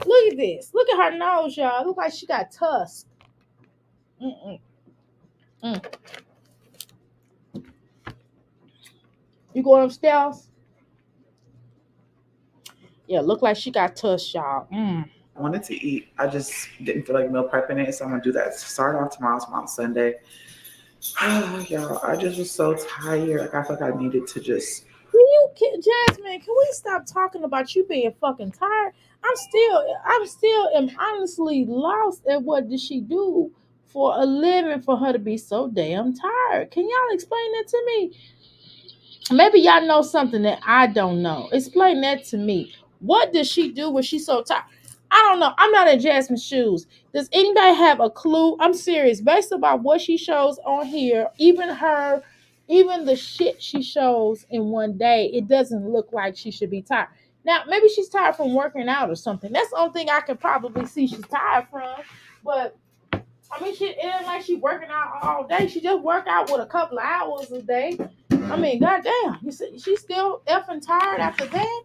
Look at this. Look at her nose, y'all. Look like she got tusk. Mm-mm. Mm. You going upstairs? Yeah, look like she got tusk, y'all. wanted to eat. I just didn't feel like meal prepping it, so I'm gonna do that. Start off tomorrow Sunday. Y'all, I just was so tired. Like I felt like I needed to just Jasmine, can we stop talking about you being fucking tired? I'm still am honestly lost at what did she do for a living for her to be so damn tired. Can y'all explain that to me? Maybe y'all know something that I don't know. Explain that to me. What does she do when she's so tired? I don't know. I'm not in Jasmine's shoes. Does anybody have a clue? I'm serious. Based about what she shows on here, even the shit she shows in one day, it doesn't look like she should be tired. Now, maybe she's tired from working out or something. That's the only thing I could probably see she's tired from. But I mean, it ain't like she working out all day. She just work out with a couple of hours a day. I mean, goddamn, you see, she's still effing tired after that.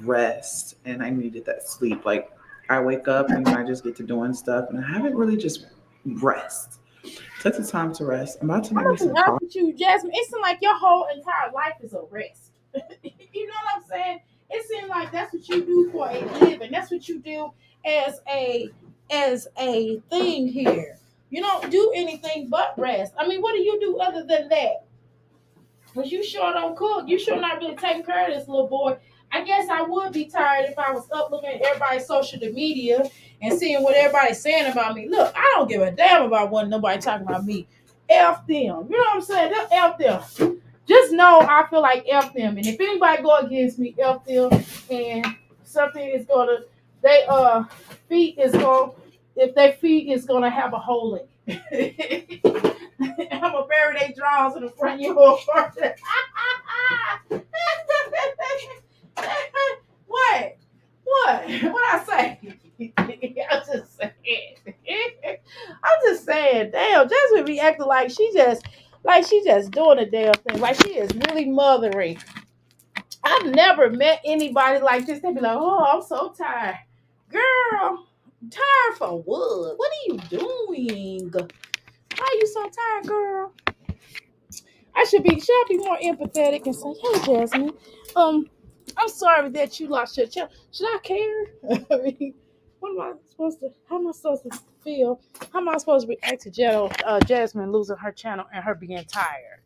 rest, and I needed that sleep. Like I wake up and I just get to doing stuff, and I haven't really just rest. Took the time to rest. I'm about to I'm make me gonna be some honest coffee. with you, Jasmine. It seems like your whole entire life is a rest. You know what I'm saying? It seems like that's what you do for a living. That's what you do as a thing here. You don't do anything but rest. I mean, what do you do other than that? Cause you sure don't cook. You sure not really taking care of this little boy. I guess I would be tired if I was up looking at everybody's social media and seeing what everybody's saying about me. Look, I don't give a damn about what nobody talking about me. F them. You know what I'm saying? F them. Just know I feel like F them. And if anybody go against me, F them. And something is gonna they feet is gonna if their feet is gonna have a hole in it. I'm gonna bury their drawers in the front yard. What? What? What I say? I'm just saying. I'm just saying. Damn, Jasmine be acting like she just doing a damn thing. Like she is really mothering. I've never met anybody like this. They be like, "Oh, I'm so tired, girl. Tired for what? What are you doing? Why are you so tired, girl?" Should I be more empathetic and say, "Hey, Jasmine, um, I'm sorry that you lost your child. Should I care? I mean, what am I supposed to? How am I supposed to feel? How am I supposed to react to Jasmine losing her channel and her being tired?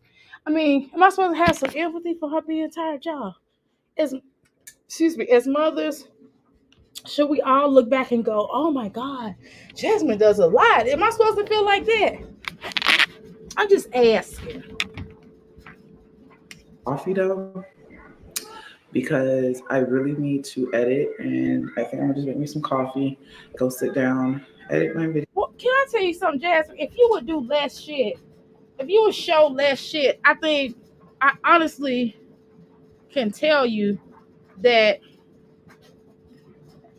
I mean, am I supposed to have some empathy for her being tired, y'all? As excuse me, as mothers, should we all look back and go, "Oh my God, Jasmine does a lot"? Am I supposed to feel like that? I'm just asking. Coffee though, because I really need to edit, and I think I'm gonna just make me some coffee, go sit down, edit my video. Well, can I tell you something, Jasmine? If you would do less shit, if you would show less shit, I think I honestly can tell you that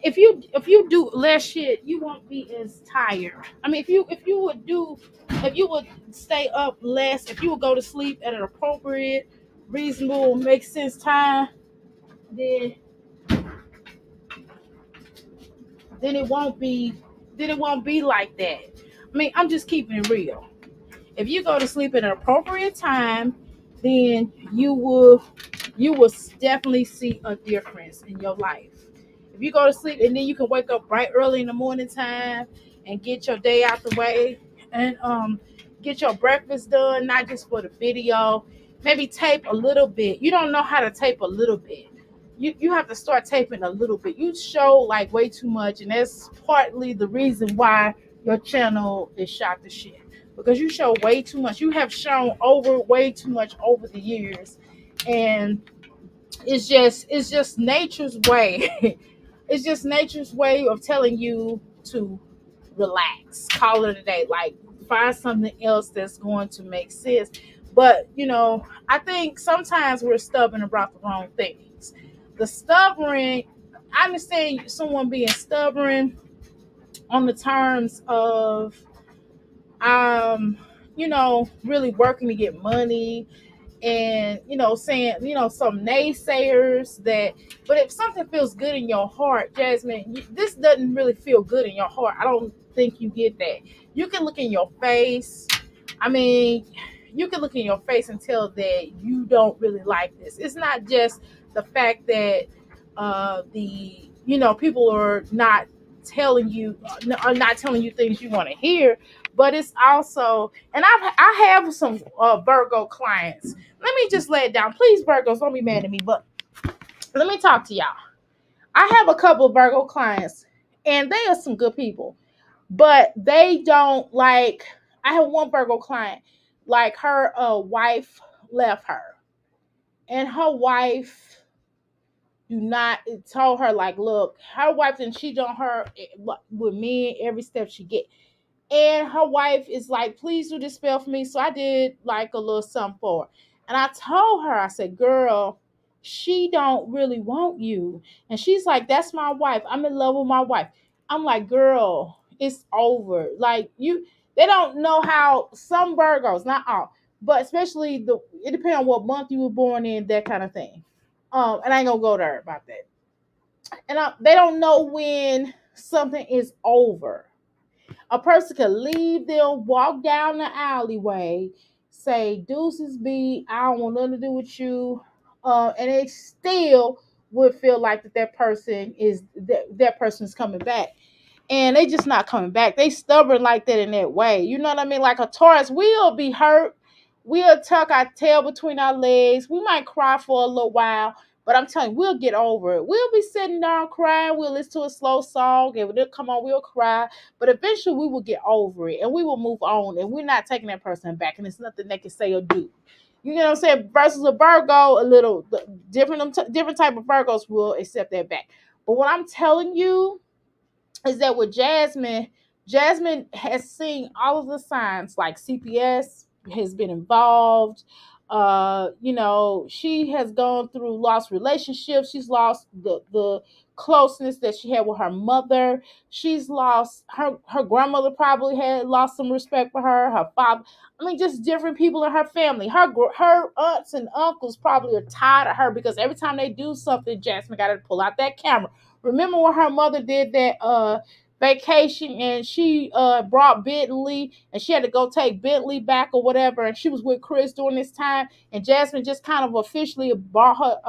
if you do less shit, you won't be as tired. I mean, if you would stay up less, if you would go to sleep at an appropriate, reasonable, make sense time, then then it won't be then it won't be like that. I mean, I'm just keeping it real. If you go to sleep at an appropriate time, then you will definitely see a difference in your life. If you go to sleep and then you can wake up bright early in the morning time and get your day out the way and get your breakfast done, not just for the video. Maybe tape a little bit. You don't know how to tape a little bit. You have to start taping a little bit. You show like way too much, and that's partly the reason why your channel is shot to shit. Because you show way too much. You have shown over way too much over the years. And it's just nature's way. It's just nature's way of telling you to relax, call it a day. Like find something else that's going to make sense. But I think sometimes we're stubborn about the wrong things. The stubborn, I understand someone being stubborn on the terms of really working to get money, and saying some naysayers that, but if something feels good in your heart, Jasmine, this doesn't really feel good in your heart. I don't think you get that. You can look in your face. I mean, you can look in your face and tell that you don't really like this. It's not just the fact that the people are not telling you things you want to hear, but it's also, and I have some Virgo clients. Let me just lay it down, please, Virgos, don't be mad at me, but let me talk to y'all. I have a couple of Virgo clients, and they are some good people, but they don't like. I have one Virgo client, like her wife left her, and her wife do not told her, like, look, her wife didn't cheat on her with me every step she get. And her wife is like, please do this spell for me. So I did like a little something for her. And I told her, I said, girl, she don't really want you. And she's like, that's my wife. I'm in love with my wife. I'm like, girl, it's over. Like, they don't know how some Virgos, not all, but especially it depends on what month you were born in, that kind of thing. And I ain't gonna go there about that. And they don't know when something is over. A person could leave them, walk down the alleyway, say deuces be, I don't want nothing to do with you, and it still would feel like that person that person is coming back, and they just not coming back. They stubborn like that in that way. You know what I mean? Like a Taurus, we'll be hurt. We'll tuck our tail between our legs. We might cry for a little while, but I'm telling you, we'll get over it. We'll be sitting down crying. We'll listen to a slow song, and when it come on, we'll cry. But eventually, we will get over it, and we will move on. And we're not taking that person back, and it's nothing they can say or do. You know what I'm saying? Versus a Virgo, a little different type of Virgos will accept that back. But what I'm telling you is that with Jasmine has seen all of the signs, like CPS has been involved. She has gone through lost relationships. She's lost the closeness that she had with her mother. She's lost her grandmother, probably had lost some respect for her father. I mean, just different people in her family. Her aunts and uncles probably are tired of her, because every time they do something, Jasmine got to pull out that camera. Remember when her mother did that vacation, and she brought Bentley, and she had to go take Bentley back or whatever, and she was with Chris during this time, and Jasmine just kind of officially brought her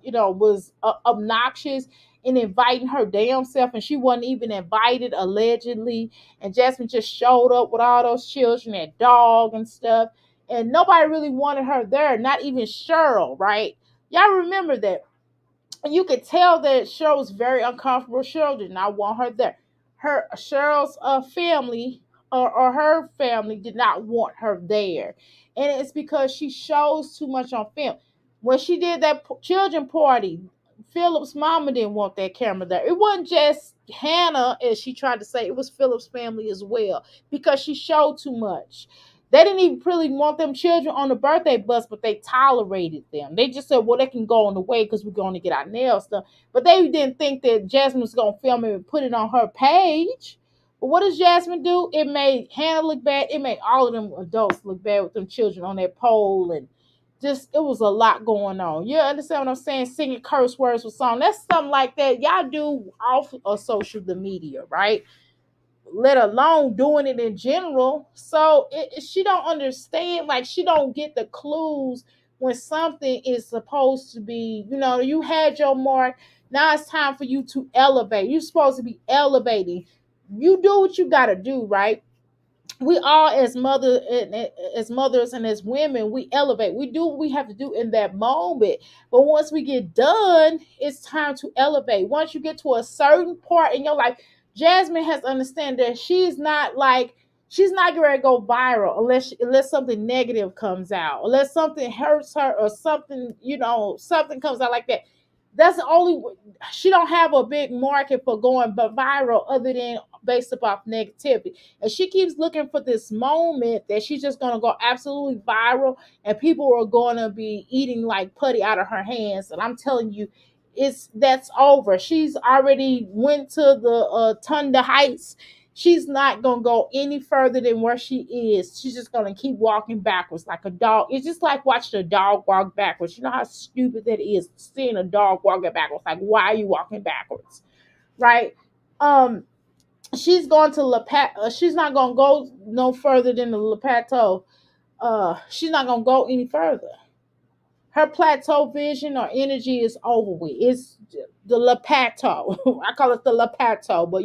was obnoxious in inviting her damn self, and she wasn't even invited, allegedly. And Jasmine just showed up with all those children, that dog and stuff, and nobody really wanted her there, not even Cheryl, right? Y'all remember that? You could tell that Cheryl was very uncomfortable. Cheryl did not want her there. Cheryl's family, or her family, did not want her there, and it's because she shows too much on film. When she did that children party, Philip's mama didn't want that camera there. It wasn't just Hannah, as she tried to say. It was Philip's family as well, because she showed too much. They didn't even really want them children on the birthday bus, but they tolerated them. They just said, well, they can go on the way because we're going to get our nails done. But they didn't think that Jasmine was going to film it and put it on her page. But what does Jasmine do? It made Hannah look bad. It made all of them adults look bad with them children on that pole. And just, it was a lot going on. You understand what I'm saying? Singing curse words with song. That's something like that y'all do off of social media, right? Let alone doing it in general. So she don't understand, like, she don't get the clues when something is supposed to be, you had your mark. Now it's time for you to elevate. You're supposed to be elevating. You do what you got to do, right? We all, as mothers and as women, we elevate. We do what we have to do in that moment. But once we get done, it's time to elevate. Once you get to a certain part in your life, Jasmine has to understand that she's not getting ready to go viral unless something negative comes out, unless something hurts her, or something, something comes out like that. That's the only, she don't have a big market for going viral, other than based upon negativity. And she keeps looking for this moment that she's just gonna go absolutely viral and people are gonna be eating like putty out of her hands. And I'm telling you, that's over. She's already went to the Tunda Heights. She's not gonna go any further than where she is. She's just gonna keep walking backwards like a dog. It's just like watching a dog walk backwards. You know how stupid that is, seeing a dog walking backwards. Like, why are you walking backwards? Right? Um, she's going to she's not gonna go no further than the La Plateau. She's not gonna go any further. Her plateau vision or energy is over with. It's the La Plateau. I call it the La Plateau, but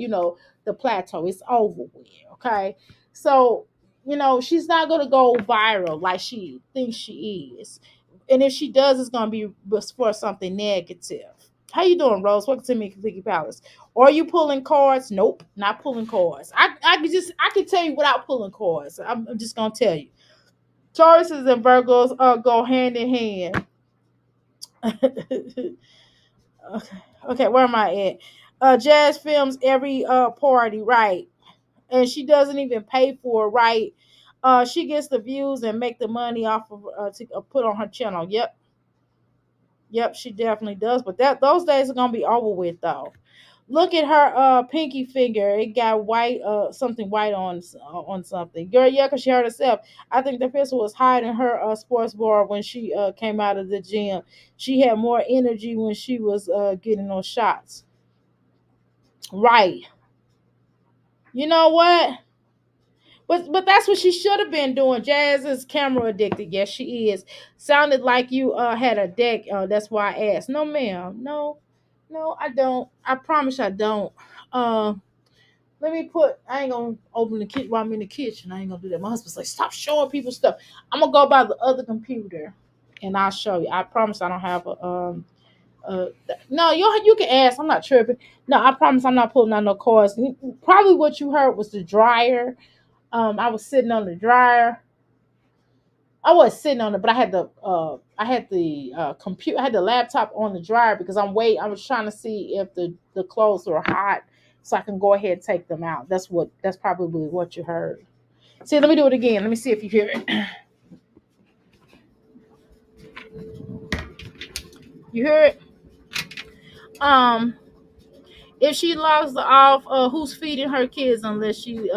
the plateau. It's over with. Okay, so she's not gonna go viral like she thinks she is, and if she does, it's gonna be for something negative. How you doing, Rose? Welcome to me, Vicky Palace. Are you pulling cards? Nope, not pulling cards. I can tell you without pulling cards. I'm just gonna tell you. Tauruses and Virgos go hand in hand. Okay, okay, where am I at? Jazz films every party, right? And she doesn't even pay for it, right? She gets the views and make the money off of to put on her channel. Yep, she definitely does. But those days are gonna be over with though. Look at her pinky finger. It got white something white on something. Girl, yeah, cause she hurt herself. I think the pistol was hiding her sports bar when she came out of the gym. She had more energy when she was getting those shots. Right. You know what? But that's what she should have been doing. Jazz is camera addicted. Yes, she is. Sounded like you had a deck. That's why I asked. No, ma'am. No, no, I don't. I promise I don't. Uh, Let me put. I ain't gonna open the kitchen while I'm in the kitchen. I ain't gonna do that. My husband's like, stop showing people stuff. I'm gonna go by the other computer, and I'll show you. I promise I don't have a no. You can ask. I'm not tripping. No, I promise I'm not pulling out no cards. Probably what you heard was the dryer. I was sitting on the dryer. I was sitting on it, but I had the computer, I had the laptop on the dryer because I was trying to see if the clothes were hot, so I can go ahead and take them out. That's probably what you heard. See, let me do it again. Let me see if you hear it. You hear it? Um, if she logs off, who's feeding her kids unless she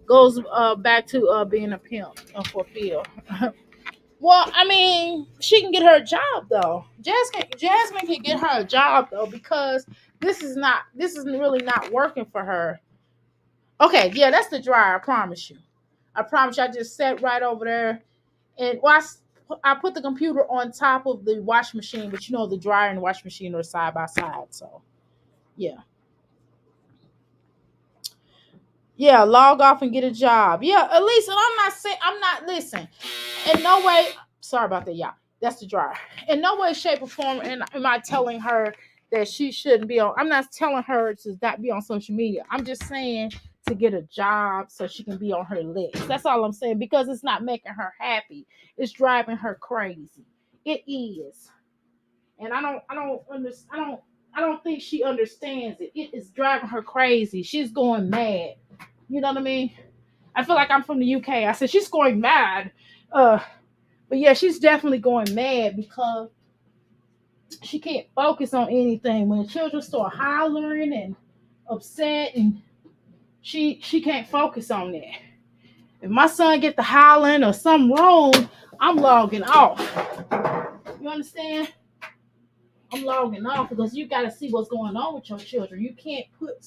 goes back to being a pimp for Phil? Well, I mean, she can get her a job though. Jasmine can get her a job though because this is really not working for her. Okay, yeah, that's the dryer. I promise you. I promise you. I just sat right over there and I put the computer on top of the wash machine, but the dryer and the wash machine are side by side. So yeah, yeah, log off and get a job. Yeah, at least, and I'm not saying I'm not listen. In no way, sorry about that, y'all. That's the dryer. In no way, shape, or form am I telling her that she shouldn't be on. I'm not telling her to not be on social media. I'm just saying to get a job so she can be on her list. That's all I'm saying because it's not making her happy. It's driving her crazy. It is, and I don't think she understands it. It is driving her crazy. She's going mad. You know what I mean? I feel like I'm from the UK. I said she's going mad. But yeah, she's definitely going mad because she can't focus on anything. When the children start hollering and upset, and she can't focus on that. If my son get the hollering or something wrong, I'm logging off. You understand? I'm logging off because you got to see what's going on with your children. You can't put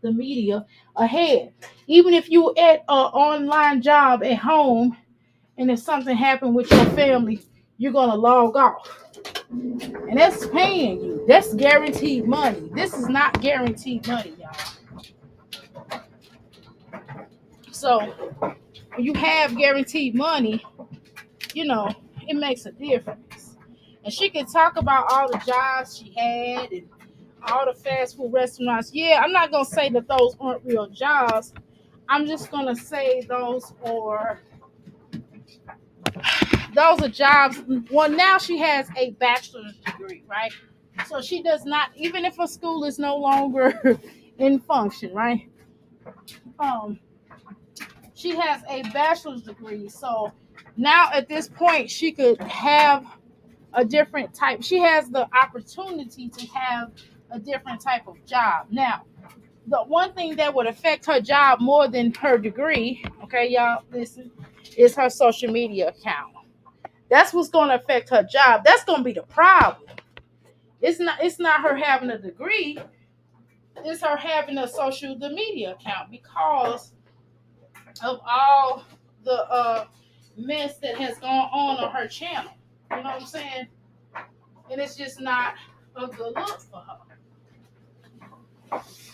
the media ahead. Even if you at an online job at home, and if something happened with your family, you're gonna log off. And that's paying you. That's guaranteed money. This is not guaranteed money, y'all. So when you have guaranteed money, it makes a difference. And she can talk about all the jobs she had and all the fast food restaurants. Yeah, I'm not gonna say that those aren't real jobs. I'm just gonna say those are jobs. Well, now she has a bachelor's degree, right? So she does not, even if her school is no longer in function, right? Um, she has a bachelor's degree, so now at this point she could have a different type. She has the opportunity to have a different type of job. Now, the one thing that would affect her job more than her degree, okay, y'all, listen, is her social media account. That's what's going to affect her job. That's going to be the problem. It's not her having a degree. It's her having a social media account because of all the mess that has gone on her channel. You know what I'm saying? And it's just not a good look for her.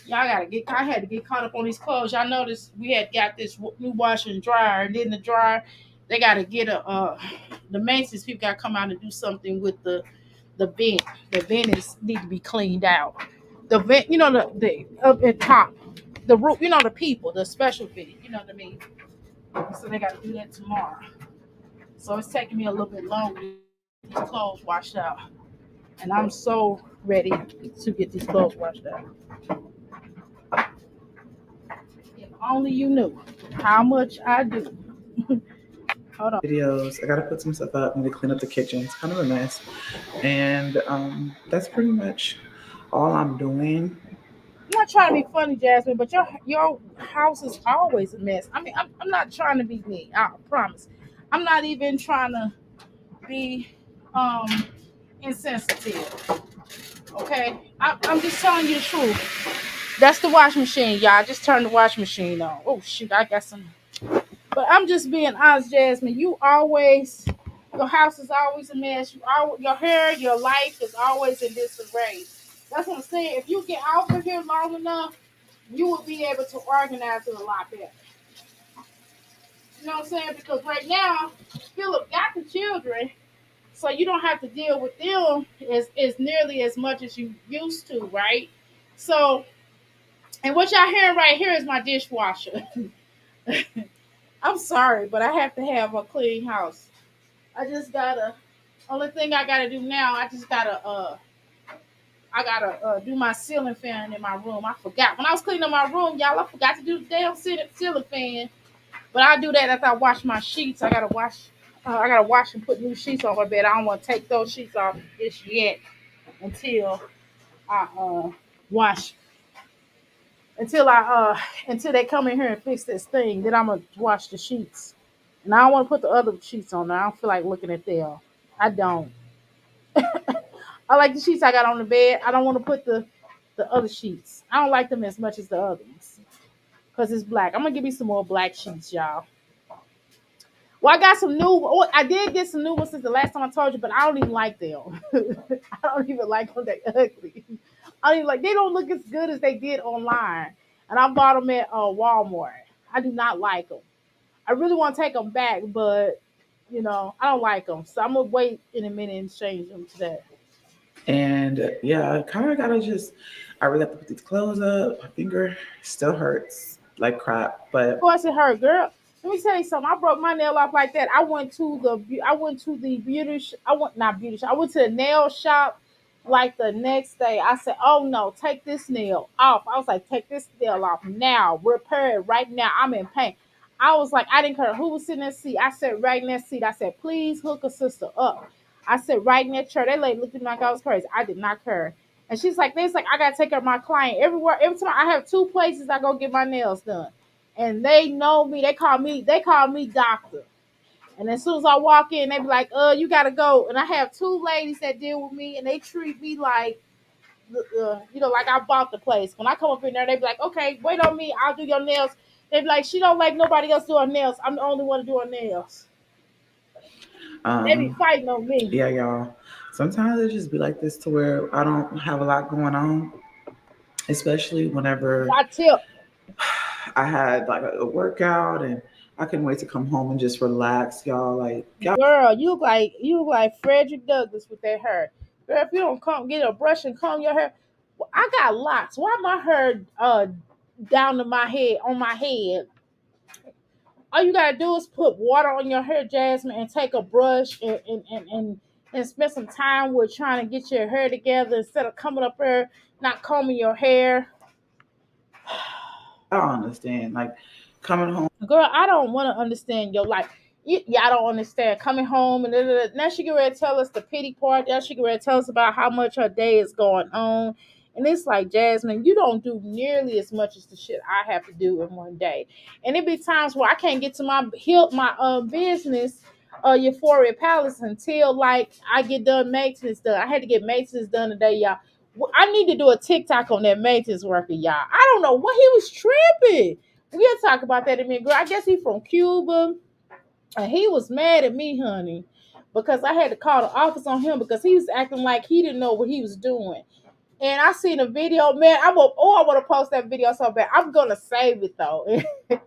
Y'all gotta get. I had to get caught up on these clothes. Y'all noticed we had got this new washer and dryer, and then the dryer, they gotta get a. The maintenance people gotta come out and do something with the vent. The vent need to be cleaned out. The vent, the up at top, the roof, the people, the special vent. You know what I mean? So they gotta do that tomorrow. So it's taking me a little bit longer to get these clothes washed out, and I'm so ready to get these clothes washed out. If only you knew how much I do. Hold on. Videos. I gotta put some stuff up. I need to clean up the kitchen. It's kind of a mess, and that's pretty much all I'm doing. I'm not trying to be funny, Jasmine, but your house is always a mess. I mean, I'm not trying to be mean. I promise. I'm not even trying to be um insensitive. Okay, I'm just telling you the truth. That's the washing machine, y'all. I just turned the washing machine on. Oh shoot, I got some. But I'm just being honest, Jasmine. Your house is always a mess. Your hair, your life is always in disarray. That's what I'm saying. If you get out of here long enough, you will be able to organize it a lot better. You know what I'm saying? Because right now, Philip got the children, so you don't have to deal with them as nearly as much as you used to, right? So, and what y'all hearing right here is my dishwasher. I'm sorry, but I have to have a clean house. I just gotta. Only thing I gotta do now, I gotta do my ceiling fan in my room. I forgot when I was cleaning up my room, y'all. I forgot to do the damn ceiling fan. But I do that after I wash my sheets. I gotta wash. I gotta wash and put new sheets on my bed. I don't want to take those sheets off just yet until I wash. Until they come in here and fix this thing. Then I'm gonna wash the sheets. And I don't want to put the other sheets on there. I don't feel like looking at them. I don't. I like the sheets I got on the bed. I don't want to put the other sheets. I don't like them as much as the others because it's black. I'm gonna give you some more black sheets, y'all. Well, I got some new. Oh, I did get some new ones since the last time I told you, but I don't even like them. I don't even like them. They ugly. I don't even like. They don't look as good as they did online, and I bought them at Walmart. I do not like them. I really want to take them back, but I don't like them. So I'm gonna wait in a minute and change them to that. And yeah, I kind of gotta just. I really have to put these clothes up. My finger still hurts like crap, Of but course, it hurt, girl. Let me tell you something. I broke my nail off like that. I went to the beauty. I went not beauty. I went to the nail shop like the next day. I said, "Oh no, take this nail off." I was like, "Take this nail off now. Repair it right now. I'm in pain." I was like, I didn't care who was sitting in that seat. I said, right in that seat. I said, "Please hook a sister up." I said, right in that chair. That lady looked at me like I was crazy. I did not care. And she's like, "This like I gotta take care of my client everywhere. Every time I have two places I go get my nails done." And they know me. They call me doctor. And as soon as I walk in, they be like, you gotta go. And I have two ladies that deal with me, and they treat me like, like I bought the place. When I come up in there, they be like, okay, wait on me. I'll do your nails. They be like, she don't like nobody else doing nails. I'm the only one to do her nails. They be um, fighting on me. yeah, y'all. Sometimes it just be like this to where I don't have a lot going on, especially whenever I tip, I had like a workout and I couldn't wait to come home and just relax, y'all. Like, y'all. girl, you look like Frederick Douglass with that hair. Girl, if you don't come get a brush and comb your hair, well, I got locks. Why my hair down to my head on my head? All you gotta do is put water on your hair, Jasmine, and take a brush and spend some time with trying to get your hair together instead of coming up here not combing your hair. I don't understand. Like coming home. Girl, I don't want to understand your life. Y'all don't understand coming home and now she can ready to tell us the pity part. Now she can ready to tell us about how much her day is going on. And it's like, Jasmine, you don't do nearly as much as the shit I have to do in one day. And it be times where I can't get to my business, Euphoria Palace, until like I get done maintenance done. I had to get maintenance done today, y'all. I need to do a TikTok on that maintenance worker, y'all. I don't know what he was tripping. We'll talk about that in a minute. Girl, I guess he from Cuba. And he was mad at me, honey, because I had to call the office on him because he was acting like he didn't know what he was doing. And I seen a video, man. I want to post that video so bad. I'm gonna save it though.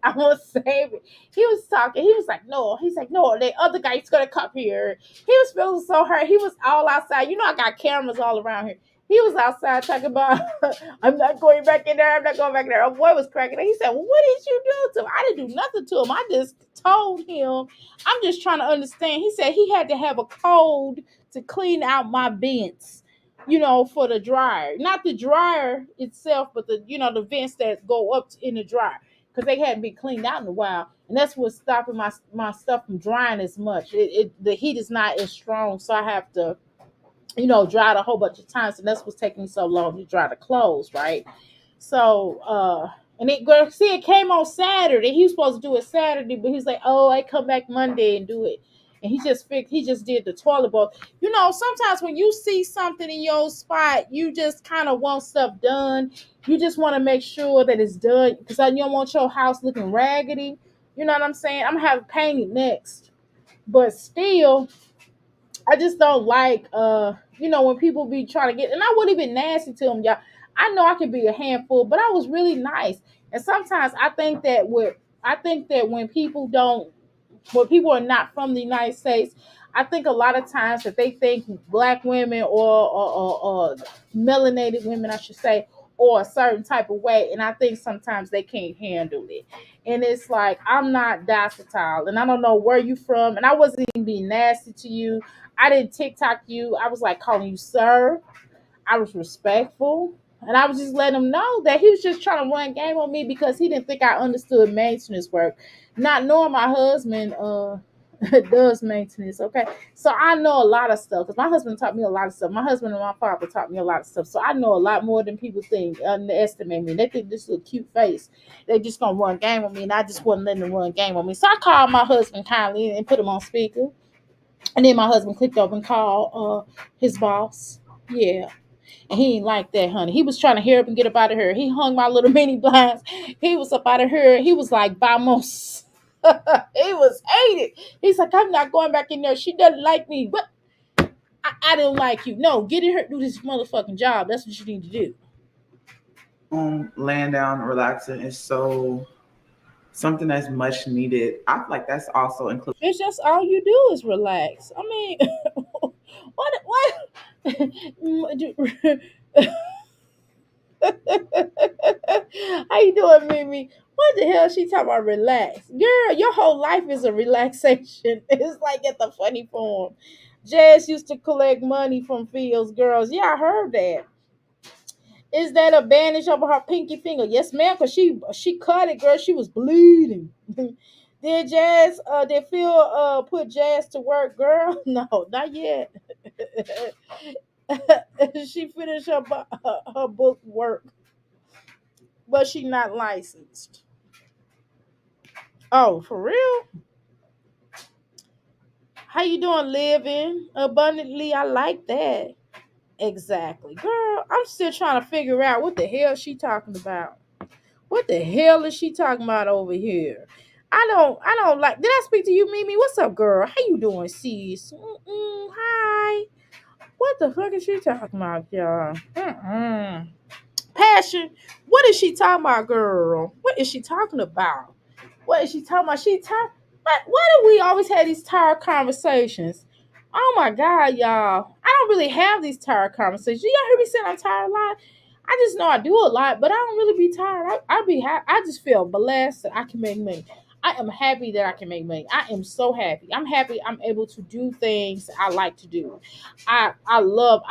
I'm gonna save it. He was talking. He was like, no. He's like, no. The other guy, he's gonna come here. He was feeling so hurt. He was all outside. You know, I got cameras all around here. He was outside talking about, I'm not going back in there. I'm not going back in there. A boy was cracking. He said, well, what did you do to him? I didn't do nothing to him. I just told him. I'm just trying to understand. He said he had to have a code to clean out my vents, for the dryer. Not the dryer itself, but the vents that go up in the dryer. Because they hadn't been cleaned out in a while. And that's what's stopping my stuff from drying as much. The heat is not as strong, so I have to, dry it a whole bunch of times. And that's what's taking so long to dry the clothes, right? So, and it came on Saturday. He was supposed to do it Saturday, but he's like, "Oh, I come back Monday and do it." And he just did the toilet bowl. Sometimes when you see something in your spot, you just kind of want stuff done. You just want to make sure that it's done because you don't want your house looking raggedy. You know what I'm saying? I'm gonna have it painted next, but still, I just don't like when people be trying to get, and I wouldn't even nasty to them, y'all. I know I can be a handful, but I was really nice. And sometimes I think that when people are not from the United States, I think a lot of times that they think black women or melanated women, I should say, or a certain type of way. And I think sometimes they can't handle it. And it's like, I'm not docile and I don't know where you from. And I wasn't even being nasty to you. I didn't TikTok you. I was like calling you sir. I was respectful. And I was just letting him know that he was just trying to run game on me because he didn't think I understood maintenance work. Not knowing my husband does maintenance, okay? So I know a lot of stuff because my husband taught me a lot of stuff. My husband and my father taught me a lot of stuff. So I know a lot more than people think, underestimate me. They think this little cute face. They just gonna run game on me, and I just wasn't letting them run game on me. So I called my husband kindly and put him on speaker. And then my husband clicked up and called his boss. Yeah. And he ain't like that, honey. He was trying to hurry up and get up out of here. He hung my little mini blinds. He was up out of here. He was like, vamos. He was hated. He's like, I'm not going back in there. She doesn't like me. But I don't like you. No, get in here, do this motherfucking job. That's what you need to do. Laying down, relaxing is so something that's much needed. I feel like that's also included. It's just all you do is relax. I mean, what? How you doing, Mimi? What the hell she talking about relax? Girl, your whole life is a relaxation. It's like at the funny form. Jazz used to collect money from Fields girls. Yeah, I heard that. Is that a bandage over her pinky finger? Yes, ma'am, because she cut it, girl. She was bleeding. Did Phil put Jazz to work, girl? No, not yet. She finished her book work, but she not licensed. Oh, for real? How you doing? Living abundantly. I like that. Exactly, girl. I'm still trying to figure out what the hell she talking about. What the hell is she talking about over here? I don't like. Did I speak to you, Mimi? What's up, girl? How you doing, sis? Hi. What the fuck is she talking about, y'all? Passion. What is she talking about, girl? What is she talking about? What is she talking about? She tired. Why do we always have these tired conversations? Oh my God, y'all. I don't really have these tired conversations. You all hear me saying I'm tired a lot? I just know I do a lot, but I don't really be tired. I just feel blessed that I can make money. I am happy that I can make money. I am so happy. I'm happy I'm able to do things I like to do. I love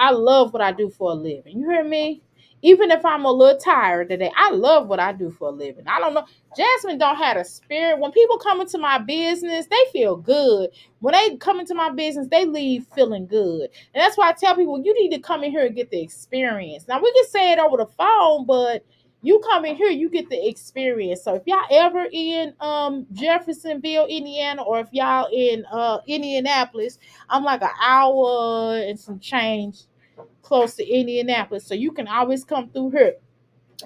what I do for a living. You hear me? even if I'm a little tired today, I love what I do for a living. I don't know. Jasmine don't have a spirit. When people come into my business, they feel good. When they come into my business, they leave feeling good. And that's why I tell people, you need to come in here and get the experience. Now, we can say it over the phone, but you come in here, you get the experience. So if y'all ever in Jeffersonville, Indiana, or if y'all in Indianapolis, I'm like an hour and some change close to Indianapolis, so you can always come through here.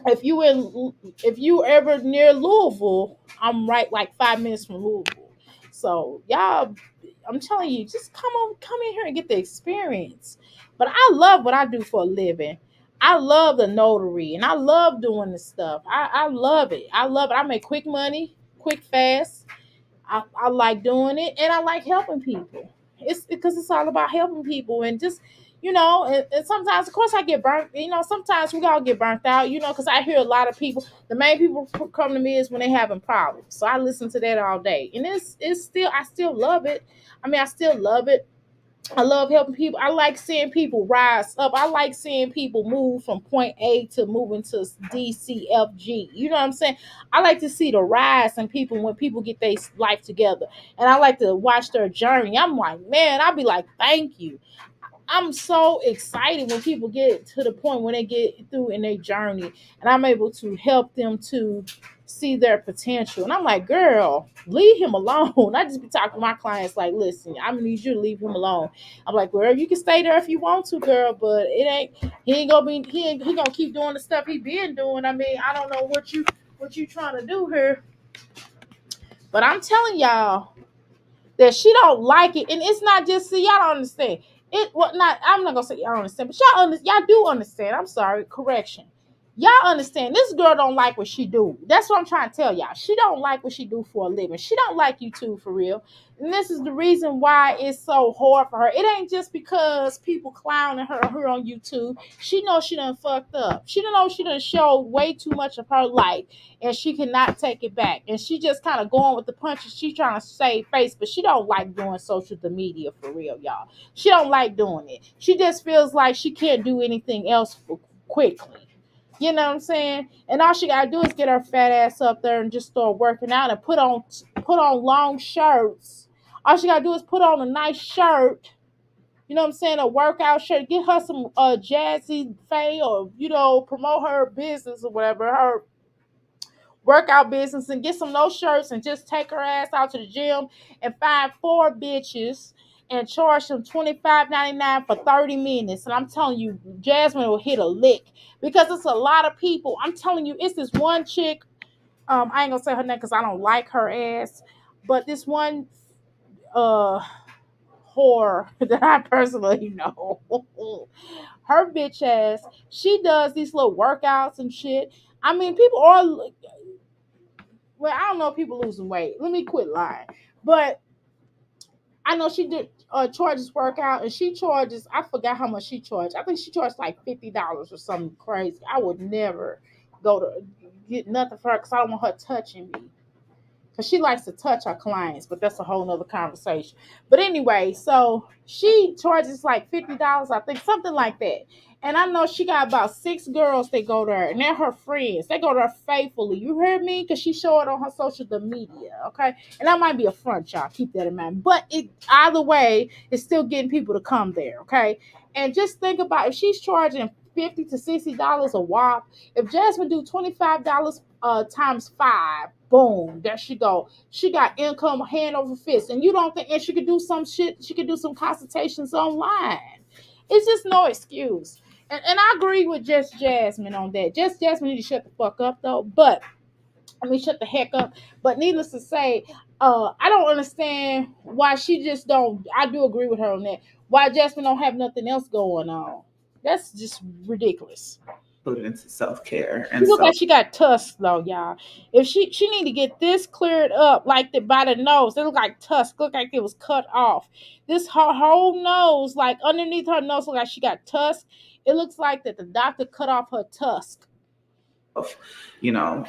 If you ever near Louisville, I'm right like 5 minutes from Louisville. So y'all, I'm telling you, just come in here and get the experience. But I love what I do for a living. I love the notary and I love doing this stuff. I love it. I love it. I make quick money, quick, fast. I like doing it and I like helping people. It's because it's all about helping people and just, and sometimes, of course, I get burnt. Sometimes we all get burnt out, because I hear a lot of people. The main people who come to me is when they're having problems. So I listen to that all day. And I still love it. I mean, I still love it. I love helping people. I like seeing people rise up. I like seeing people move from point A to moving to D, C, F, G. You know what I'm saying? I like to see the rise in people when people get their life together. And I like to watch their journey. I'm like, man, I'll be like, thank you. I'm so excited when people get to the point when they get through in their journey and I'm able to help them to see their potential. And I'm like, girl, leave him alone. I just be talking to my clients like, listen, I need you to leave him alone. I'm like, well, you can stay there if you want to, girl, but he gonna keep doing the stuff he been doing. I mean, I don't know what you trying to do here. But I'm telling y'all, that she don't like it, and it's not just see y'all don't understand it. What not? I'm not gonna say y'all don't understand, but y'all do understand. I'm sorry, correction. Y'all understand this girl don't like what she do. That's what I'm trying to tell y'all. She don't like what she do for a living. She don't like you too, for real. And this is the reason why it's so hard for her. It ain't just because people clowning her on YouTube. She knows she done fucked up. She don't know she done showed way too much of her life and she cannot take it back. And she just kind of going with the punches. She trying to save face, but she don't like doing social media for real, y'all. She don't like doing it. She just feels like she can't do anything else quickly. You know what I'm saying? And all she gotta do is get her fat ass up there and just start working out and put on long shirts. All she gotta do is put on a nice shirt. You know what I'm saying? A workout shirt. Get her some Jazzy Faye or promote her business or whatever, her workout business, and get some of those shirts and just take her ass out to the gym and find four bitches and charge them $25.99 for 30 minutes. And I'm telling you, Jasmine will hit a lick because it's a lot of people. I'm telling you, it's this one chick. I ain't gonna say her name because I don't like her ass, but this one whore that I personally know. Her bitch ass, she does these little workouts and shit. I mean, people are, well, I don't know if people losing weight. Let me quit lying. But I know she did charges workout, and she charges. I forgot how much she charged. I think she charged like $50 or something crazy. I would never go to get nothing for her because I don't want her touching me. Because she likes to touch her clients, but that's a whole nother conversation. But anyway, so she charges like $50, I think, something like that. And I know she got about 6 girls that go there, and they're her friends. They go there faithfully. You heard me? Because she showed it on her social media, okay? And that might be a front, y'all. Keep that in mind. But either way, it's still getting people to come there, okay? And just think about if she's charging $50 to $60 a wop. If Jasmine do $25 times 5, boom, there she go. She got income hand over fist. And you don't think, and she could do some shit, she could do some consultations online. It's just no excuse. And I agree with Just Jasmine on that. Just Jasmine need to shut the fuck up though. But I mean shut the heck up. But needless to say, I don't understand why she just don't. I do agree with her on that. Why Jasmine don't have nothing else going on. That's just ridiculous. Put it into self-care She and look self. like she got tusks though, y'all. If she need to get this cleared up, like by the nose, it look like tusks. Look like it was cut off. This her whole nose, like underneath her nose, look like she got tusks. It looks like that the doctor cut off her tusk.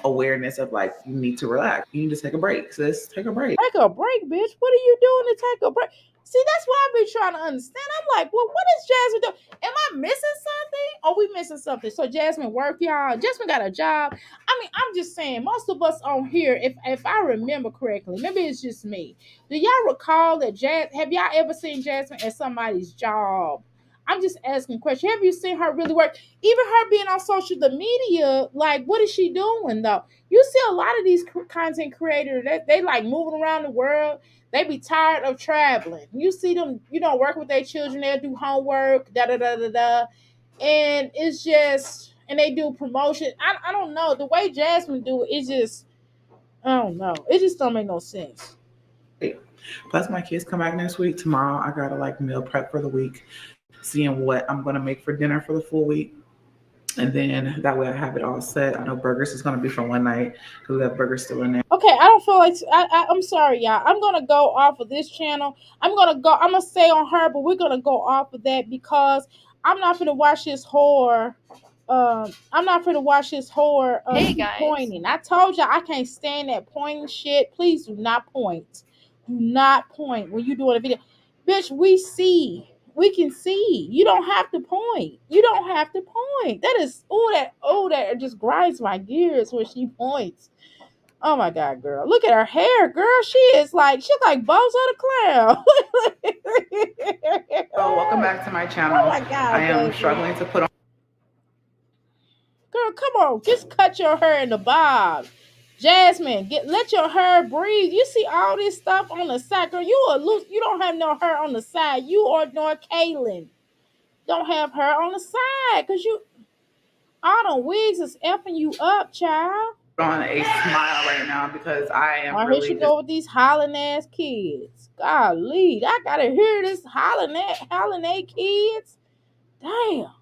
Awareness of like you need to relax. You need to take a break. Sis, take a break. Take a break, bitch. What are you doing to take a break? See, that's what I be trying to understand. I'm like, well, what is Jasmine doing? Am I missing something? Are we missing something? So Jasmine work, y'all. Jasmine got a job. I mean, I'm just saying, most of us on here, if I remember correctly, maybe it's just me. Do y'all recall that have y'all ever seen Jasmine at somebody's job? I'm just asking questions. Have you seen her really work? Even her being on social media, like, what is she doing though? You see a lot of these content creators that they like moving around the world. They be tired of traveling. You see them, work with their children. They'll do homework, da da da da da, and it's just, and they do promotion. I don't know the way Jasmine do it. It's just, I don't know. It just don't make no sense. Plus, my kids come back next week. Tomorrow, I gotta like meal prep for the week, seeing what I'm gonna make for dinner for the full week. And then that way I have it all set. I know burgers is going to be for one night because we have burgers still in there. Okay, I don't feel like I'm sorry, y'all. I'm gonna go off of this channel. I'm gonna stay on her, but we're gonna go off of that because I'm not gonna watch this whore. I'm not gonna watch this whore Hey, keep guys. pointing. I told y'all I can't stand that pointing shit. Please do not point. Do not point when you doing a video. Bitch, we see. We can see. You don't have to point. You don't have to point. That is that just grinds my gears when she points. Oh my god, girl. Look at her hair, girl. She's like Bozo the Clown. So welcome back to my channel. Oh my god. I am baby. struggling to put on. Girl, come on. Just cut your hair in the bob. Jasmine, let your hair breathe. You see all this stuff on the side, girl. You are loose. You don't have no hair on the side. You or nor Kaylin don't have hair on the side because you all the wigs is effing you up, child. On a smile right now because I am I really here she go with these hollering ass kids. Golly, I gotta hear this hollering ass kids. Damn.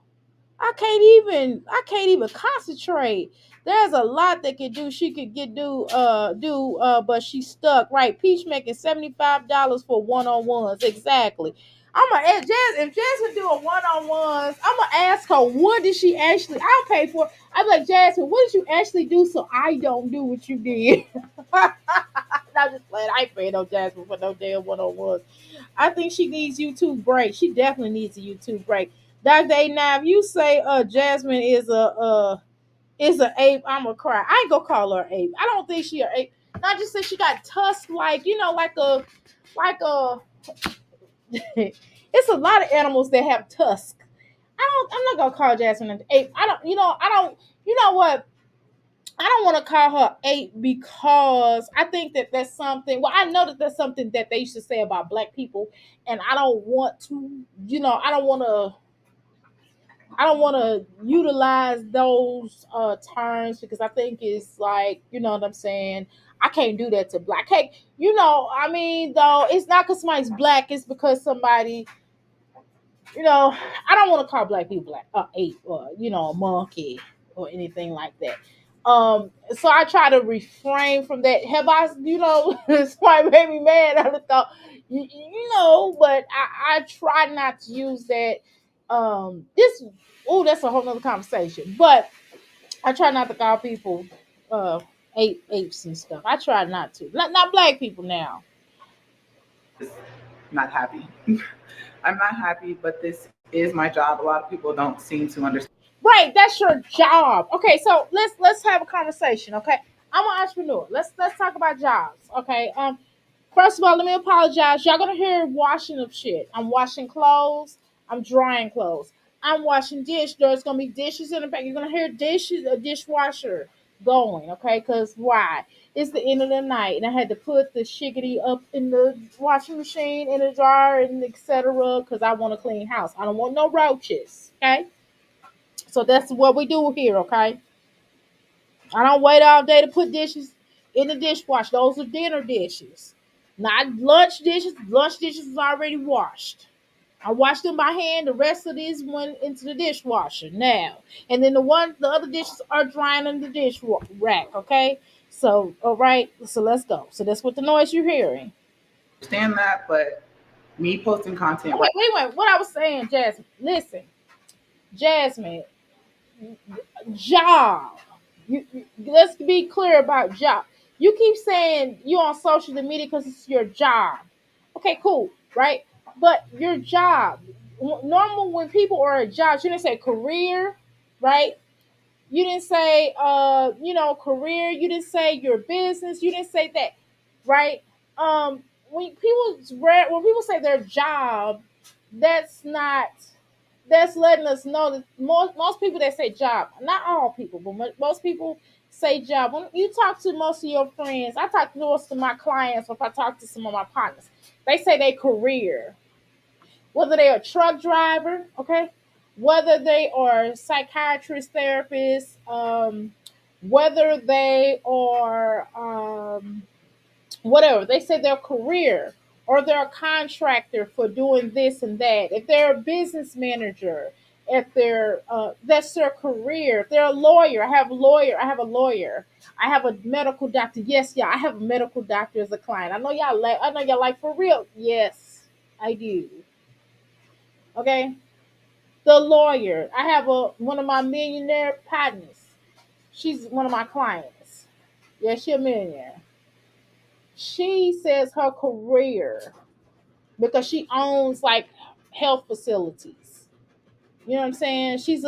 I can't even concentrate. There's a lot that could do. She could but she's stuck. Right. Peach making $75 for one-on-ones. Exactly. If Jasmine do a one-on-ones, I'm gonna ask her what did she actually. I'll pay for it. I'm like, Jasmine, what did you actually do so I don't do what you did? I'm just playing. I ain't paying no Jasmine for no damn one-on-ones. I think she needs YouTube break. She definitely needs a YouTube break. Dr. A, now if you say Jasmine is a ape, I'ma cry. I ain't gonna call her ape. I don't think she a ape. Not just say she got tusks like like a it's a lot of animals that have tusks. I'm not gonna call Jasmine an ape. I don't you know what? I don't want to call her ape because I think that that's something. Well, I know that that's something that they used to say about black people, and I don't want to. I don't want to utilize those terms because I think it's like, you know what I'm saying? I can't do that to black. Hey, I mean, though, it's not because somebody's black, it's because somebody, I don't want to call black people black, ape, or, a monkey or anything like that. So I try to refrain from that. Have I, somebody made me mad? I thought, but I try not to use that. That's a whole nother conversation. But I try not to call people apes and stuff. I try not to. Not black people now. not happy. I'm not happy, but this is my job. A lot of people don't seem to understand. Right, that's your job. Okay, so let's have a conversation. Okay, I'm an entrepreneur. Let's talk about jobs. Okay, first of all, let me apologize. Y'all gonna hear washing of shit. I'm washing clothes. I'm drying clothes. I'm washing dish. There's gonna be dishes in the back. You're gonna hear dishes, a dishwasher going. Okay, because why? It's the end of the night, and I had to put the shiggity up in the washing machine, in the dryer, and etc. Because I want a clean house. I don't want no roaches. Okay. So that's what we do here, okay? I don't wait all day to put dishes in the dishwasher. Those are dinner dishes. Not lunch dishes. Lunch dishes is already washed. I wash them by hand. The rest of these went into the dishwasher now. And then the other dishes are drying in the dish rack, okay? So, all right. So let's go. So that's what the noise you're hearing. Understand that, but me posting content. Wait. What I was saying, Jasmine. Listen, Jasmine. Job. Let's be clear about job. You keep saying you're on social media because it's your job. Okay, cool, right? But your job, normal when people are at jobs, you didn't say career, right? You didn't say, career. You didn't say your business. You didn't say that, right? When people say their job, that's not that's letting us know that most people that say job, not all people, but most people say job. When you talk to most of your friends, I talk to most of my clients, or if I talk to some of my partners, they say they career, whether they're a truck driver, okay, whether they are psychiatrist, therapists, whether they are whatever. They say their career, or they're a contractor for doing this and that. If they're a business manager, if they're that's their career. If they're a lawyer, I have a lawyer. I have a lawyer. I have a medical doctor. Yes, yeah, I have a medical doctor as a client. I know y'all like for real. Yes, I do. Okay. The lawyer. I have one of my millionaire partners. She's one of my clients. Yeah, she a millionaire. She says her career because she owns like health facilities. You know what I'm saying? She's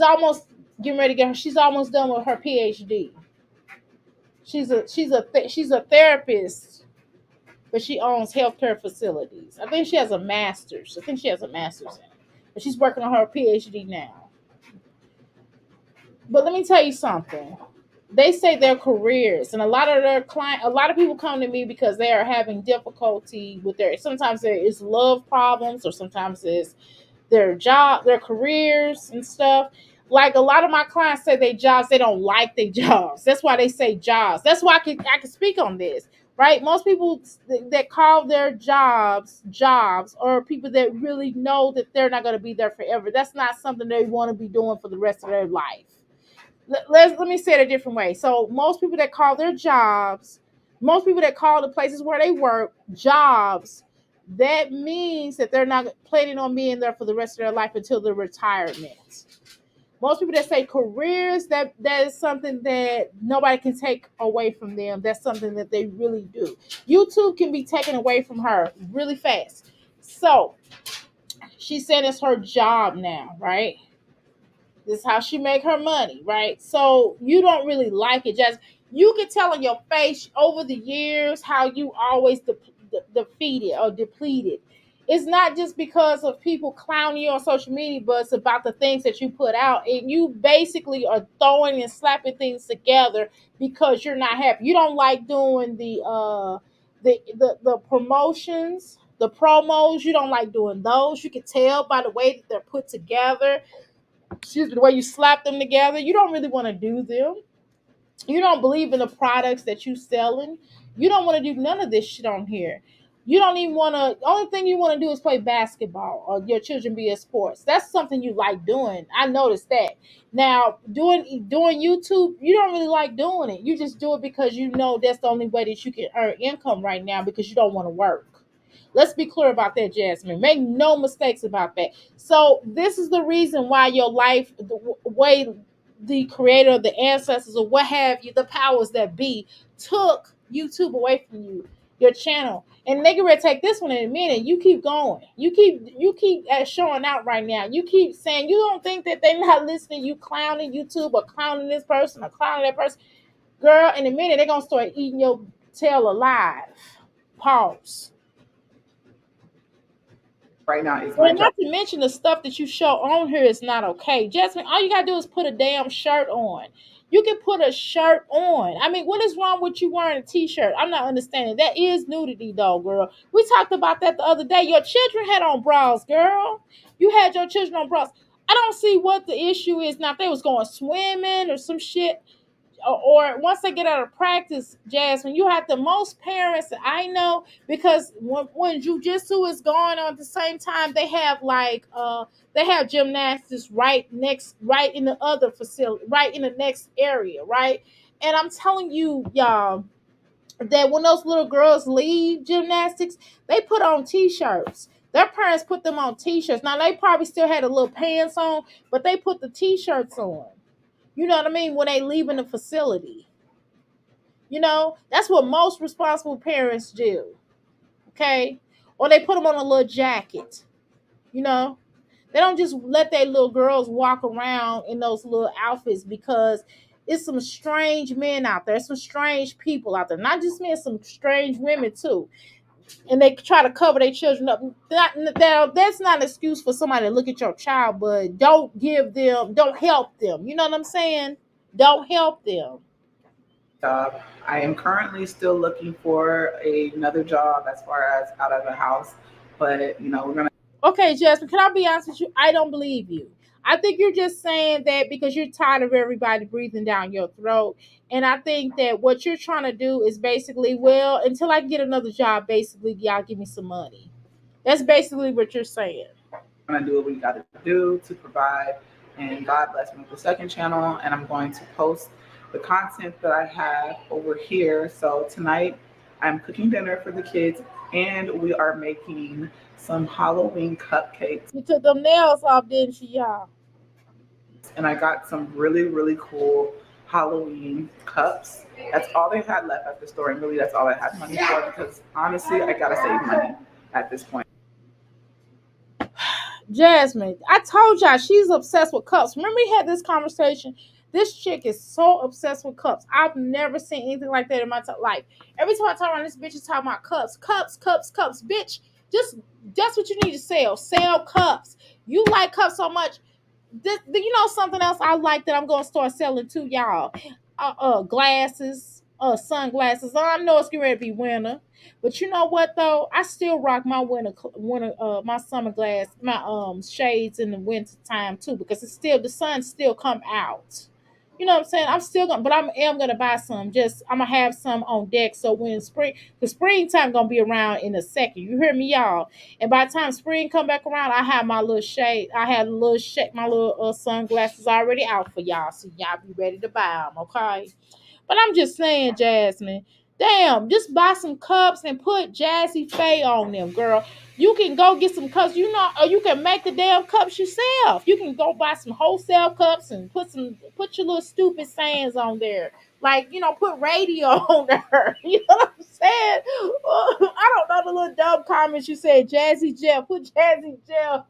almost getting ready to get her. She's almost done with her PhD. She's a therapist, but she owns healthcare facilities. I think she has a master's. I think she has a master's in it, but she's working on her PhD now. But let me tell you something. They say their careers, and a lot of people come to me because they are having difficulty with sometimes there is love problems, or sometimes it's their job, their careers and stuff. Like a lot of my clients say they jobs, they don't like their jobs. That's why they say jobs. That's why I can speak on this, right? Most people that call their jobs or people that really know that they're not going to be there forever. That's not something they want to be doing for the rest of their life. Let me say it a different way. So most people that call their jobs, most people that call the places where they work jobs, that means that they're not planning on being there for the rest of their life until their retirement. Most people that say careers, that is something that nobody can take away from them. That's something that they really do. YouTube can be taken away from her really fast. So she said it's her job now, right? This is how she make her money, right? So you don't really like it. Just you can tell on your face over the years how you always defeated or depleted. It's not just because of people clowning you on social media, but it's about the things that you put out, and you basically are throwing and slapping things together because you're not happy. You don't like doing the promotions, the promos. You don't like doing those. You can tell by the way that they're put together, excuse me, the way you slap them together. You don't really want to do them. You don't believe in the products that you selling. You don't want to do none of this shit on here. You don't even want to. Only thing you want to do is play basketball or your children be in sports. That's something you like doing. I noticed that. Now doing YouTube, you don't really like doing it. You just do it because you know that's the only way that you can earn income right now because you don't want to work. Let's be clear about that, Jasmine. Make no mistakes about that. So this is the reason why your life, the way the creator, the ancestors, or what have you, the powers that be, took YouTube away from you, your channel. And they can ready to take this one in a minute. You keep going. You keep showing out right now. You keep saying you don't think that they're not listening. You clowning YouTube or clowning this person or clowning that person. Girl, in a minute they're gonna start eating your tail alive. Pause. Right now is my Well, job. not to mention the stuff that you show on here is not okay. Jasmine, all you gotta do is put a damn shirt on. You can put a shirt on. I mean, what is wrong with you wearing a t-shirt? I'm not understanding. That is nudity, though, girl. We talked about that the other day. Your children had on bras, girl. You had your children on bras. I don't see what the issue is now. If they was going swimming or some shit, or once they get out of practice, Jasmine, you have the most parents that I know, because when jujitsu is going on at the same time, they have they have gymnastics right in the other facility, right in the next area, right? And I'm telling you, y'all, that when those little girls leave gymnastics, they put on t-shirts. Their parents put them on t-shirts. Now they probably still had a little pants on, but they put the t-shirts on. You know what I mean? When they leave in the facility. That's what most responsible parents do. Okay? or they put them on a little jacket. You know, they don't just let their little girls walk around in those little outfits because it's some strange men out there, some strange people out there, not just men, some strange women too. And they try to cover their children up. That's not an excuse for somebody to look at your child, but don't help them. You know what I'm saying? Don't help them. I am currently still looking for another job as far as out of the house, but we're gonna. Okay, Jasmine, can I be honest with you? I don't believe you. I think you're just saying that because you're tired of everybody breathing down your throat. And I think that what you're trying to do is basically, well, until I can get another job, basically, y'all give me some money. That's basically what you're saying. Gonna do what we got to do to provide, and God bless me with the second channel, and I'm going to post the content that I have over here. So tonight I'm cooking dinner for the kids, and we are making some Halloween cupcakes. You took them nails off, didn't you, y'all? And I got some really, really cool Halloween cups. That's all they had left at the store, and really that's all I had money for, because honestly I gotta save money at this point. Jasmine, I told y'all she's obsessed with cups. Remember we had this conversation? This chick is so obsessed with cups. I've never seen anything like that in my life. Every time I turn around, this bitch is talking about cups, cups, cups, cups. Bitch, just that's what you need to sell. Sell cups. You like cups so much. You know something else I like that I'm gonna start selling too, y'all? Glasses, sunglasses. I know it's getting ready to be winter, but you know what though? I still rock my my summer glass, my shades in the winter time too, because it's still the sun still come out. You know what I'm saying? I'm still gonna, but am gonna buy some. Just I'm gonna have some on deck. So when the springtime gonna be around in a second. You hear me, y'all? And by the time spring come back around, I have my little shade. I had a little shade, my little sunglasses already out for y'all, so y'all be ready to buy them. Okay. But I'm just saying, Jasmine, damn, just buy some cups and put Jazzy Faye on them, girl. You can go get some cups, or you can make the damn cups yourself. You can go buy some wholesale cups and put your little stupid sayings on there. Like, put radio on there. You know what I'm saying? I don't know the little dumb comments you said, Jazzy Jeff. Put Jazzy Jeff,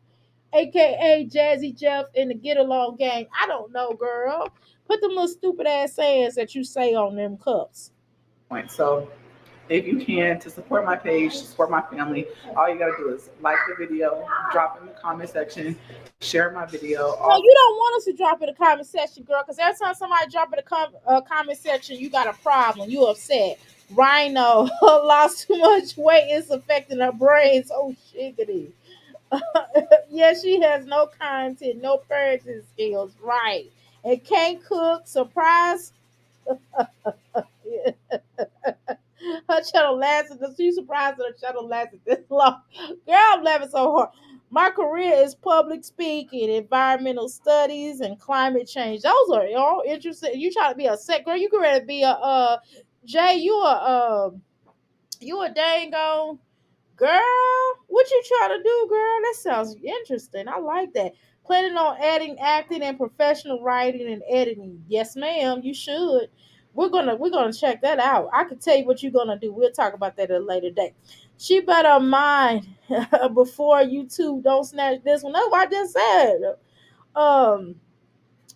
aka Jazzy Jeff, in the Get Along gang. I don't know, girl. Put them little stupid ass sayings that you say on them cups. So if you can, to support my page, to support my family, all you gotta do is like the video, drop in the comment section, share my video. No, you don't want us to drop in the comment section, girl, because every time somebody drop in the comment section, you got a problem. You upset. Rhino lost too much weight. It's affecting her brains. Oh, shiggity. Yeah, she has no content, no parenting skills. Right. And can't cook. Surprise. Her channel lasted. She surprised that her channel lasted this long. Girl, I'm laughing so hard. My career is public speaking, environmental studies, and climate change. Those are all interesting. You try to be a set girl. You can ready to be a Jay. You a dang on girl. What you trying to do, girl? That sounds interesting. I like that. Planning on adding acting and professional writing and editing. Yes, ma'am. You should. We're gonna check that out. I can tell you what you're gonna do. We'll talk about that at a later date. She better mind before you two don't snatch this one. That's what I just said. Um,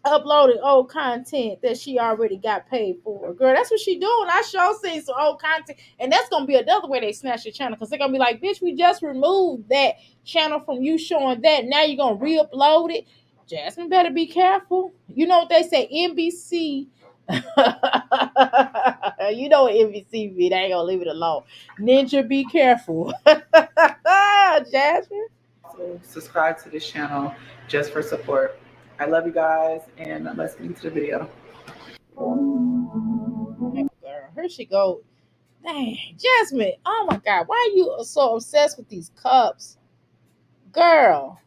Uploading old content that she already got paid for. Girl, that's what she doing. I sure seen some old content. And that's gonna be another way they snatch your channel, because they're gonna be like, bitch, we just removed that channel from you showing that. Now you're gonna re-upload it. Jasmine better be careful. You know what they say, NBC. You know what NBC be. They ain't gonna leave it alone. Ninja, be careful. Jasmine. So subscribe to this channel just for support. I love you guys, and let's get into the video. Girl, here she go. Dang, Jasmine. Oh my God, why are you so obsessed with these cups, girl?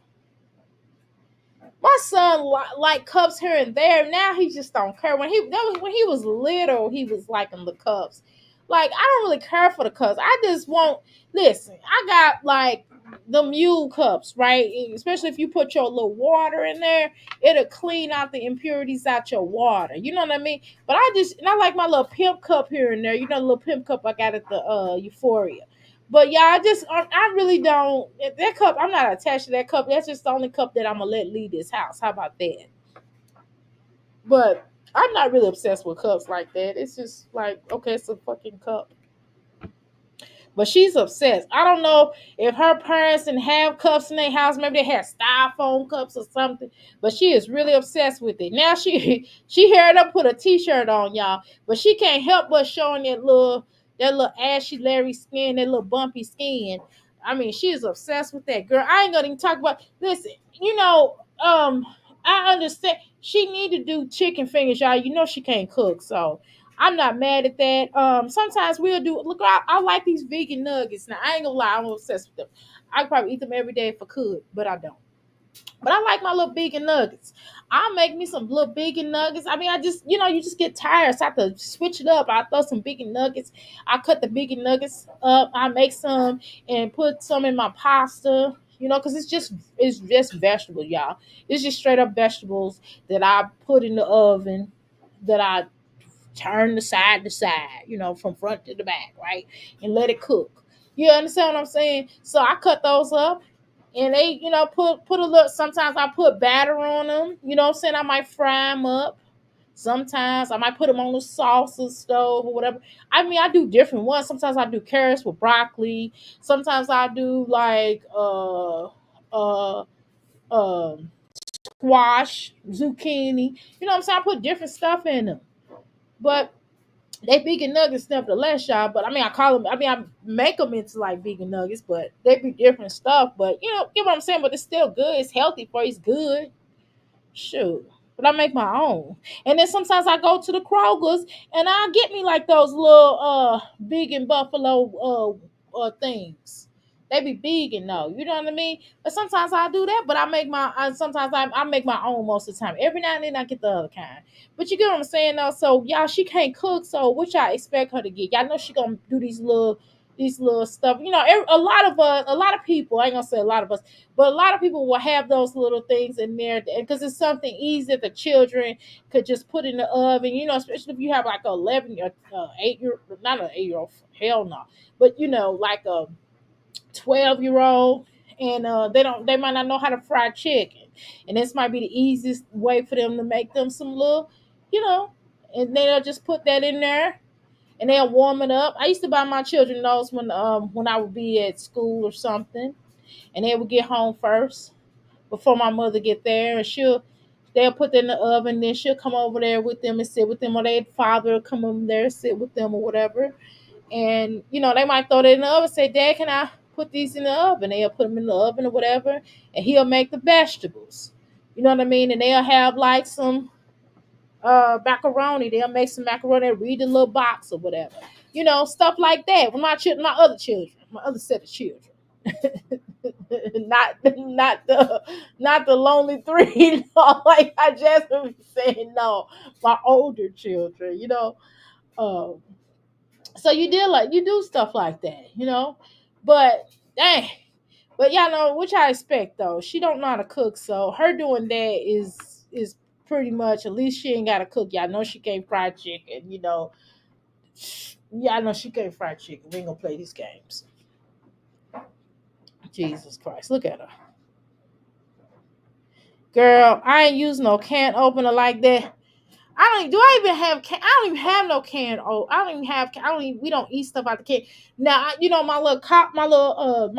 My son like cups here and there. Now he just don't care. When he was little, he was liking the cups. Like, I don't really care for the cups. I just want, listen. I got like the mule cups, right? Especially if you put your little water in there, it'll clean out the impurities out your water. You know what I mean? But I like my little pimp cup here and there. You know, the little pimp cup I got at the Euphoria. But yeah, I really don't. That cup, I'm not attached to that cup. That's just the only cup that I'm gonna let leave this house. How about that? But I'm not really obsessed with cups like that. It's just like, okay, it's a fucking cup. But she's obsessed. I don't know if her parents didn't have cups in their house. Maybe they had styrofoam cups or something. But she is really obsessed with it. Now she heard her put a t-shirt on, y'all. But she can't help but showing that little ashy Larry skin, that little bumpy skin. I mean, she is obsessed with that girl. I ain't gonna even talk about. Listen, I understand she need to do chicken fingers, y'all. You know she can't cook, so I'm not mad at that. Sometimes we'll do. Look, I like these vegan nuggets. Now I ain't gonna lie, I'm obsessed with them. I could probably eat them every day if I could, but I don't. But I like my little vegan nuggets. I'll make me some little vegan nuggets. I mean, I just, you just get tired. So I have to switch it up. I throw some vegan nuggets. I cut the vegan nuggets up. I make some and put some in my pasta. Because it's just vegetables, y'all. It's just straight up vegetables that I put in the oven, that I turn the side to side, from front to the back, right? And let it cook. You understand what I'm saying? So I cut those up and they, put a little, sometimes I put batter on them, what I'm saying? I might fry them up. Sometimes I might put them on the salsa stove or whatever. I mean, I do different ones. Sometimes I do carrots with broccoli. Sometimes I do like uh squash, zucchini. You know what I'm saying? I put different stuff in them. But they vegan nuggets nevertheless, y'all. But I mean, I make them into like vegan nuggets, but they be different stuff. But get what I'm saying? But it's still good. It's healthy for you. It's good. Shoot. But I make my own. And then sometimes I go to the Kroger's and I get me like those little vegan buffalo things. They be vegan though, you know what I mean? But sometimes I do that, but sometimes I make my own most of the time. Every now and then I get the other kind. But you get what I'm saying though? So y'all, she can't cook, so what y'all expect her to get? Y'all know she gonna do these little stuff. A lot of people, I ain't gonna say a lot of us, but a lot of people will have those little things in there because it's something easy that the children could just put in the oven. Especially if you have like a 11 or 8 year, not an 8-year-old, hell no, but like a 12-year-old, and they might not know how to fry chicken, and this might be the easiest way for them to make them some little, you know, and they'll just put that in there and they'll warm it up. I used to buy my children those when I would be at school or something, and they would get home first before my mother get there, and they'll put that in the oven. Then she'll come over there with them and sit with them, or their father will come over there and sit with them or whatever. And they might throw that in the oven. Say, "Dad, can I put these in the oven?" They'll put them in the oven or whatever, and he'll make the vegetables. You know what I mean? And they'll have like some macaroni. They'll make some macaroni and read the little box or whatever. Stuff like that. With my other children, my other set of children. not the lonely three. No, like I just was saying, no, my older children. Um, so you do stuff like that. But dang, but y'all know what I expect though. She don't know how to cook, so her doing that is pretty much, at least she ain't got to cook. Y'all know she can't fry chicken. Yeah, I know she can't fry chicken. We ain't gonna play these games. Jesus Christ, look at her. Girl, I ain't use no can opener like that. I even have I don't even have no can. Oh, I don't even have. I don't even. We don't eat stuff out the can. Now, my little cop, my little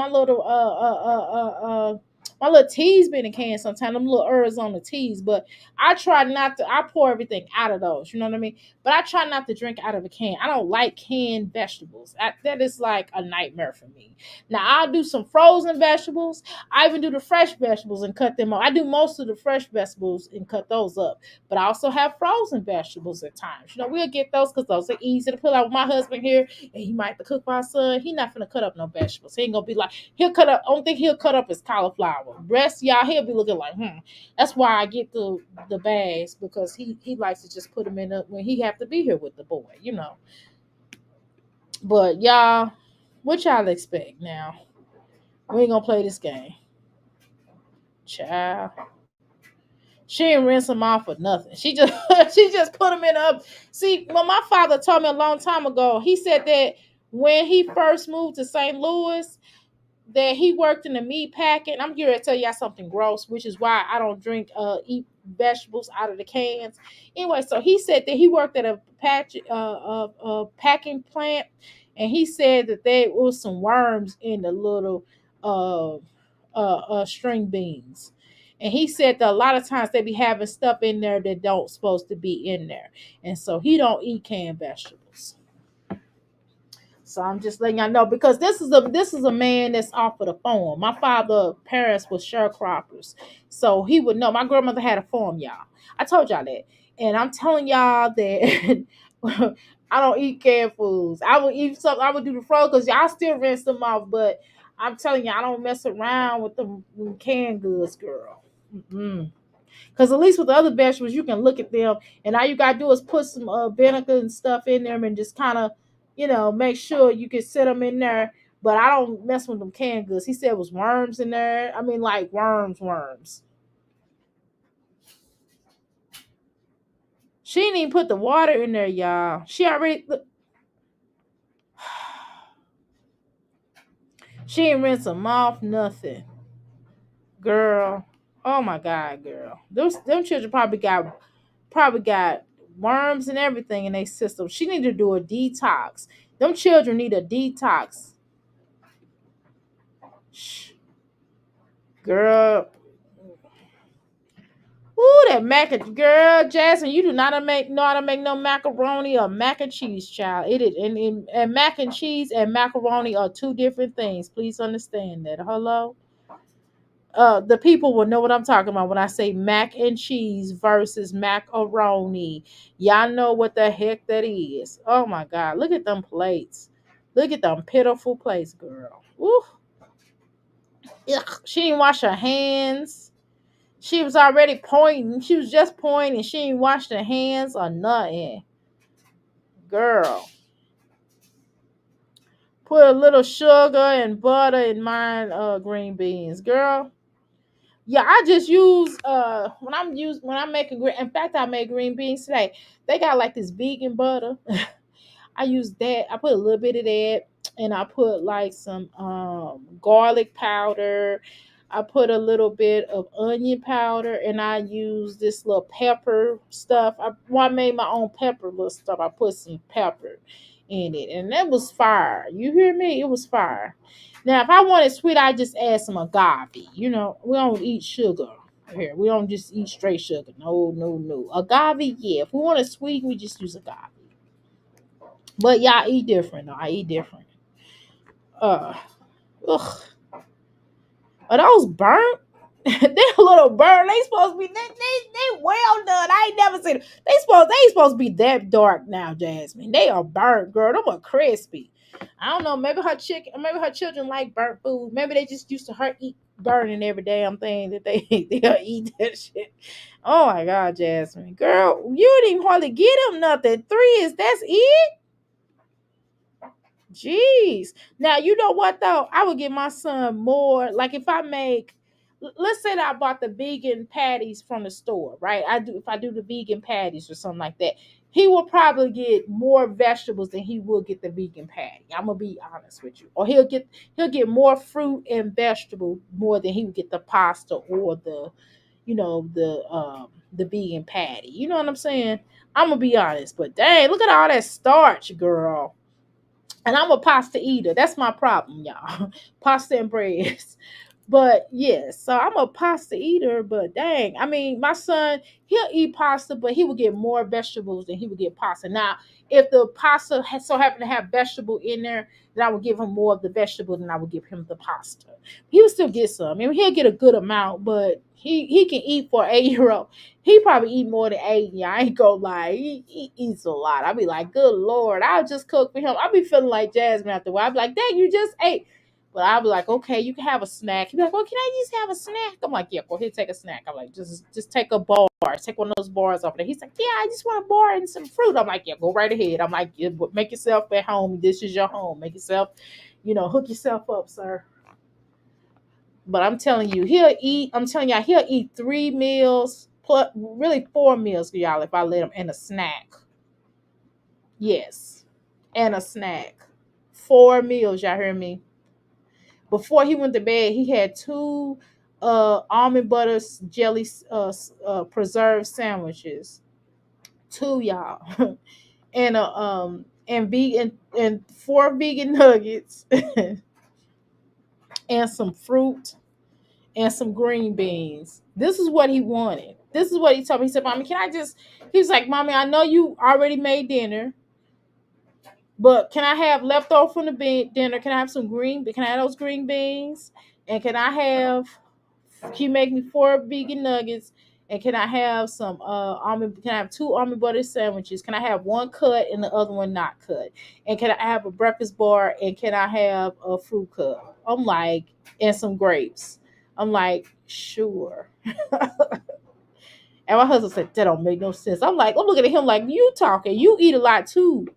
teas been in cans sometimes. Them little Arizona teas, but I try not to. I pour everything out of those. You know what I mean? But I try not to drink out of a can. I don't like canned vegetables. That is like a nightmare for me. Now I'll do some frozen vegetables. I even do the fresh vegetables and cut them up. I do most of the fresh vegetables and cut those up. But I also have frozen vegetables at times. We'll get those because those are easy to pull out. With my husband here, and he might have to cook for our son. He not gonna cut up no vegetables. He ain't gonna be like, he'll cut up. Only thing he'll cut up is cauliflower. Rest, y'all, he'll be looking like, That's why I get the bags, because he likes to just put them in when he have to be here with the boy. But y'all, what y'all expect now? We ain't gonna play this game, child. She didn't rinse them off or nothing. She just she just put them in up. See, when my father told me a long time ago, he said that when he first moved to St. Louis, that he worked in the meat packing. I'm here to tell y'all something gross, which is why I don't eat vegetables out of the cans. Anyway, so he said that he worked at a packing plant, and he said that there was some worms in the little uh, string beans. And he said that a lot of times they be having stuff in there that don't supposed to be in there. And so he don't eat canned vegetables. So I'm just letting y'all know, because this is a man that's off of the farm. My father's parents were sharecroppers, so he would know. My grandmother had a farm, y'all. I told y'all that, and I'm telling y'all that I don't eat canned foods. I would eat something. I would do the frozen because y'all still rinse them off, but I'm telling you, I don't mess around with them canned goods, girl. Mm-mm. Because at least with the other vegetables, you can look at them, and all you gotta do is put some vinegar and stuff in them, and just kind of, make sure you can set them in there. But I don't mess with them canned goods. He said it was worms in there. I mean, like worms. She didn't even put the water in there, y'all. She already look. She didn't rinse them off, nothing, girl. Oh my God, girl. Them children probably got worms and everything in their system. She need to do a detox. Them children need a detox. Shh, girl. Ooh, that girl, Jasmine, you do not know how to make no macaroni or mac and cheese, child. It is, and mac and cheese and macaroni are two different things. Please understand that. Hello? The people will know what I'm talking about when I say mac and cheese versus macaroni. Y'all know what the heck that is. Oh my God. Look at them plates. Look at them pitiful plates, girl. Woo. Ugh. She didn't wash her hands. She was already pointing. She was just pointing. She didn't wash her hands or nothing. Girl. Put a little sugar and butter in mine green beans. Girl. Yeah, I just use when I'm making green. In fact, I made green beans today. They got like this vegan butter. I use that. I put a little bit of that, and I put like some garlic powder. I put a little bit of onion powder, and I use this little pepper stuff. I made my own pepper little stuff. I put some pepper in it, and that was fire. You hear me? It was fire. Now, if I wanted sweet, I just add some agave. We don't eat sugar here. We don't just eat straight sugar. No, no, no. Agave, yeah. If we want it sweet, we just use agave. But y'all eat different. Though. I eat different. Uh, ugh. Are those burnt? They're a little burnt. They supposed to be they well done. I ain't never seen them. They supposed to be that dark now, Jasmine. They are burnt, girl. Them are crispy. I don't know. Maybe her children like burnt food. Maybe they just used to her eat burning every damn thing that they they'll eat that shit. Oh my God, Jasmine, girl, you didn't even hardly get them nothing. That's it. Jeez. Now, you know what though? I would give my son more. Like if I make, let's say that I bought the vegan patties from the store, right? If I do the vegan patties or something like that, he will probably get more vegetables than he will get the vegan patty. I'm gonna be honest with you. Or he'll get more fruit and vegetable more than he would get the pasta or the vegan patty. You know what I'm saying? I'm gonna be honest, but dang, look at all that starch, girl. And I'm a pasta eater. That's my problem, y'all. Pasta and breads. But yes, so I'm a pasta eater, but dang, I mean, my son, he'll eat pasta, but he will get more vegetables than he would get pasta. Now, if the pasta so happen to have vegetable in there, then I would give him more of the vegetable than I would give him the pasta. He would still get some. I mean, he'll get a good amount, but he can eat for an 8-year-old. He probably eat more than 8. Yeah, I ain't gonna lie. He eats a lot. I'll be like, good Lord, I'll just cook for him. I'll be feeling like Jasmine after a while. I'll be like, dang, you just ate. But I'll be like, okay, you can have a snack. He'll be like, well, can I just have a snack? I'm like, yeah, go ahead, take a snack. I'm like, just take a bar. Take one of those bars off there. He's like, yeah, I just want a bar and some fruit. I'm like, yeah, go right ahead. I'm like, yeah, make yourself at home. This is your home. Make yourself, hook yourself up, sir. But I'm telling you, he'll eat 3 meals, plus really 4 meals for y'all if I let him, and a snack. Yes. And a snack. 4 meals. Y'all hear me? Before he went to bed, he had two almond butter jelly preserved sandwiches. Two, y'all. And and vegan and four vegan nuggets and some fruit and some green beans. This is what he wanted. This is what he told me. He said, "Mommy, can I just?" He was like, "Mommy, I know you already made dinner, but can I have leftover from the dinner? Can I have some green? Can I have those green beans? And can I have? Can you make me four vegan nuggets? And can I have some almond? Can I have two almond butter sandwiches? Can I have one cut and the other one not cut? And can I have a breakfast bar? And can I have a fruit cup?" I'm like, and some grapes. I'm like, sure. And my husband said, "That don't make no sense." I'm like, I'm looking at him like, you talking, you eat a lot too.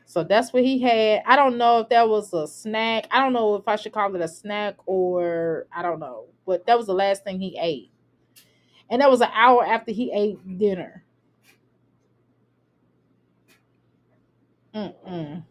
So that's what he had. I don't know if that was a snack. I don't know if I should call it a snack or I don't know. But that was the last thing he ate. And that was an hour after he ate dinner. Mm-mm.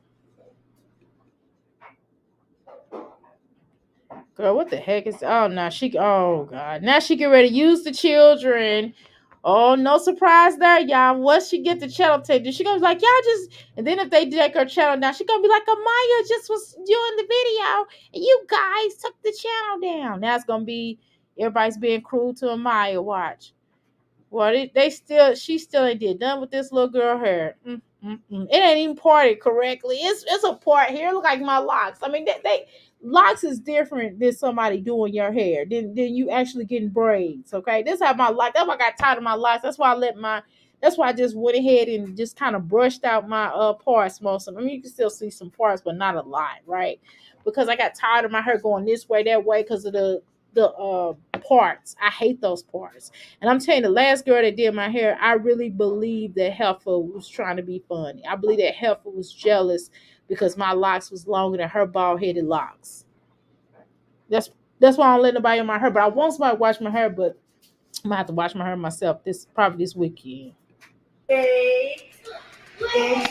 Girl, what the heck is? Oh, now she. Oh God, now she get ready to use the children. Oh, no surprise there, y'all. Once she get the channel tape, she gonna be like, y'all just. And then if they take her channel down, she gonna be like, Amaya just was doing the video, and you guys took the channel down. Now it's gonna be everybody's being cruel to Amaya. Watch. Well, they still, she still ain't did done with this little girl hair. It ain't even parted correctly. It's a part here. It look like my locks. I mean, they locks is different than somebody doing your hair than you actually getting braids. Okay, this how my lock. That's why I got tired of my locks. That's why I let my. That's why I just went ahead and just kind of brushed out my parts most of them. I mean, you can still see some parts, but not a lot, right? Because I got tired of my hair going this way, that way, because of the parts. I hate those parts. And I'm telling you, the last girl that did my hair, I really believe that Heifer was trying to be funny. I believe that Heifer was jealous because my locks was longer than her bald headed locks. That's that's why I don't let nobody in my hair. But I want somebody to watch my hair, but I'm gonna have to wash my hair myself this probably this weekend. It's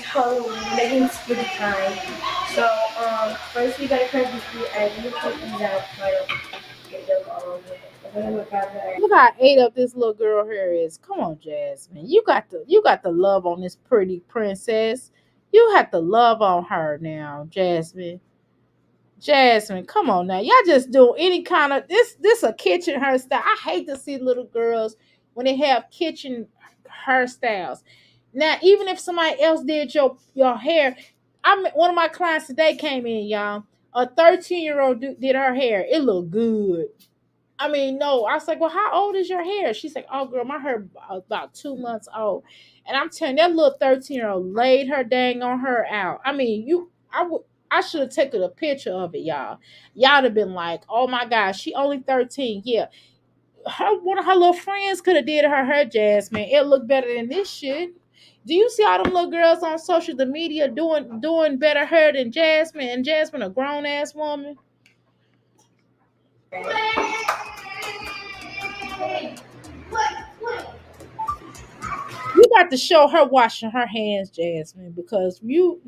Halloween, making spooky time. So, first we gotta crack these food and you take these out so I don't get them all over. And then we got that. Look how ate up this little girl hair is. Come on, Jasmine. You got the love on this pretty princess. You have to love on her now, Jasmine. Jasmine, come on now. Y'all just do any kind of this a kitchen hairstyle. I hate to see little girls when they have kitchen hairstyles. Now, even if somebody else did your hair, one of my clients today came in, y'all. A 13-year-old did her hair. It looked good. I mean, no. I was like, well, how old is your hair? She's like, oh, girl, my hair about 2 months old. And I'm telling you, that little 13-year-old laid her dang on her out. I mean, I should have taken a picture of it, y'all. Y'all have been like, oh my gosh, she only 13. Yeah. One of her little friends could have did her hair, Jasmine. It looked better than this shit. Do you see all them little girls on social media doing better hair than Jasmine? And Jasmine, a grown ass woman. You got to show her washing her hands, Jasmine, because you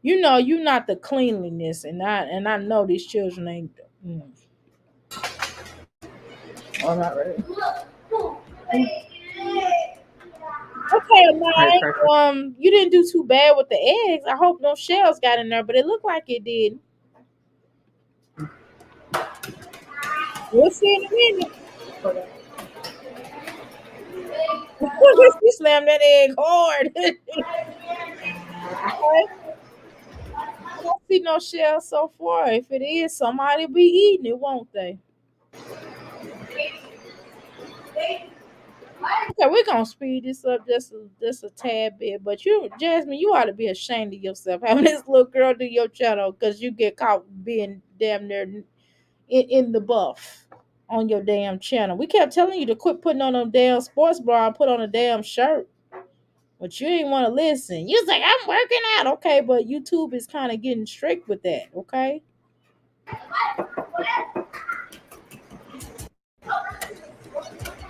know you not the cleanliness, and I know these children ain't. Mm. Oh, not really. Okay, All right, Mike. cracker. You didn't do too bad with the eggs. I hope no shells got in there, but it looked like it did. We'll see in a minute. She slammed that egg hard. I don't see no shells so far. If it is, somebody be eating it, won't they? Okay, we're gonna speed this up just a tad bit. But you, Jasmine, you ought to be ashamed of yourself having this little girl do your channel because you get caught being damn near in the buff on your damn channel. We kept telling you to quit putting on them damn sports bra and put on a damn shirt. But you didn't want to listen. You was like, I'm working out. Okay, but YouTube is kind of getting strict with that, okay?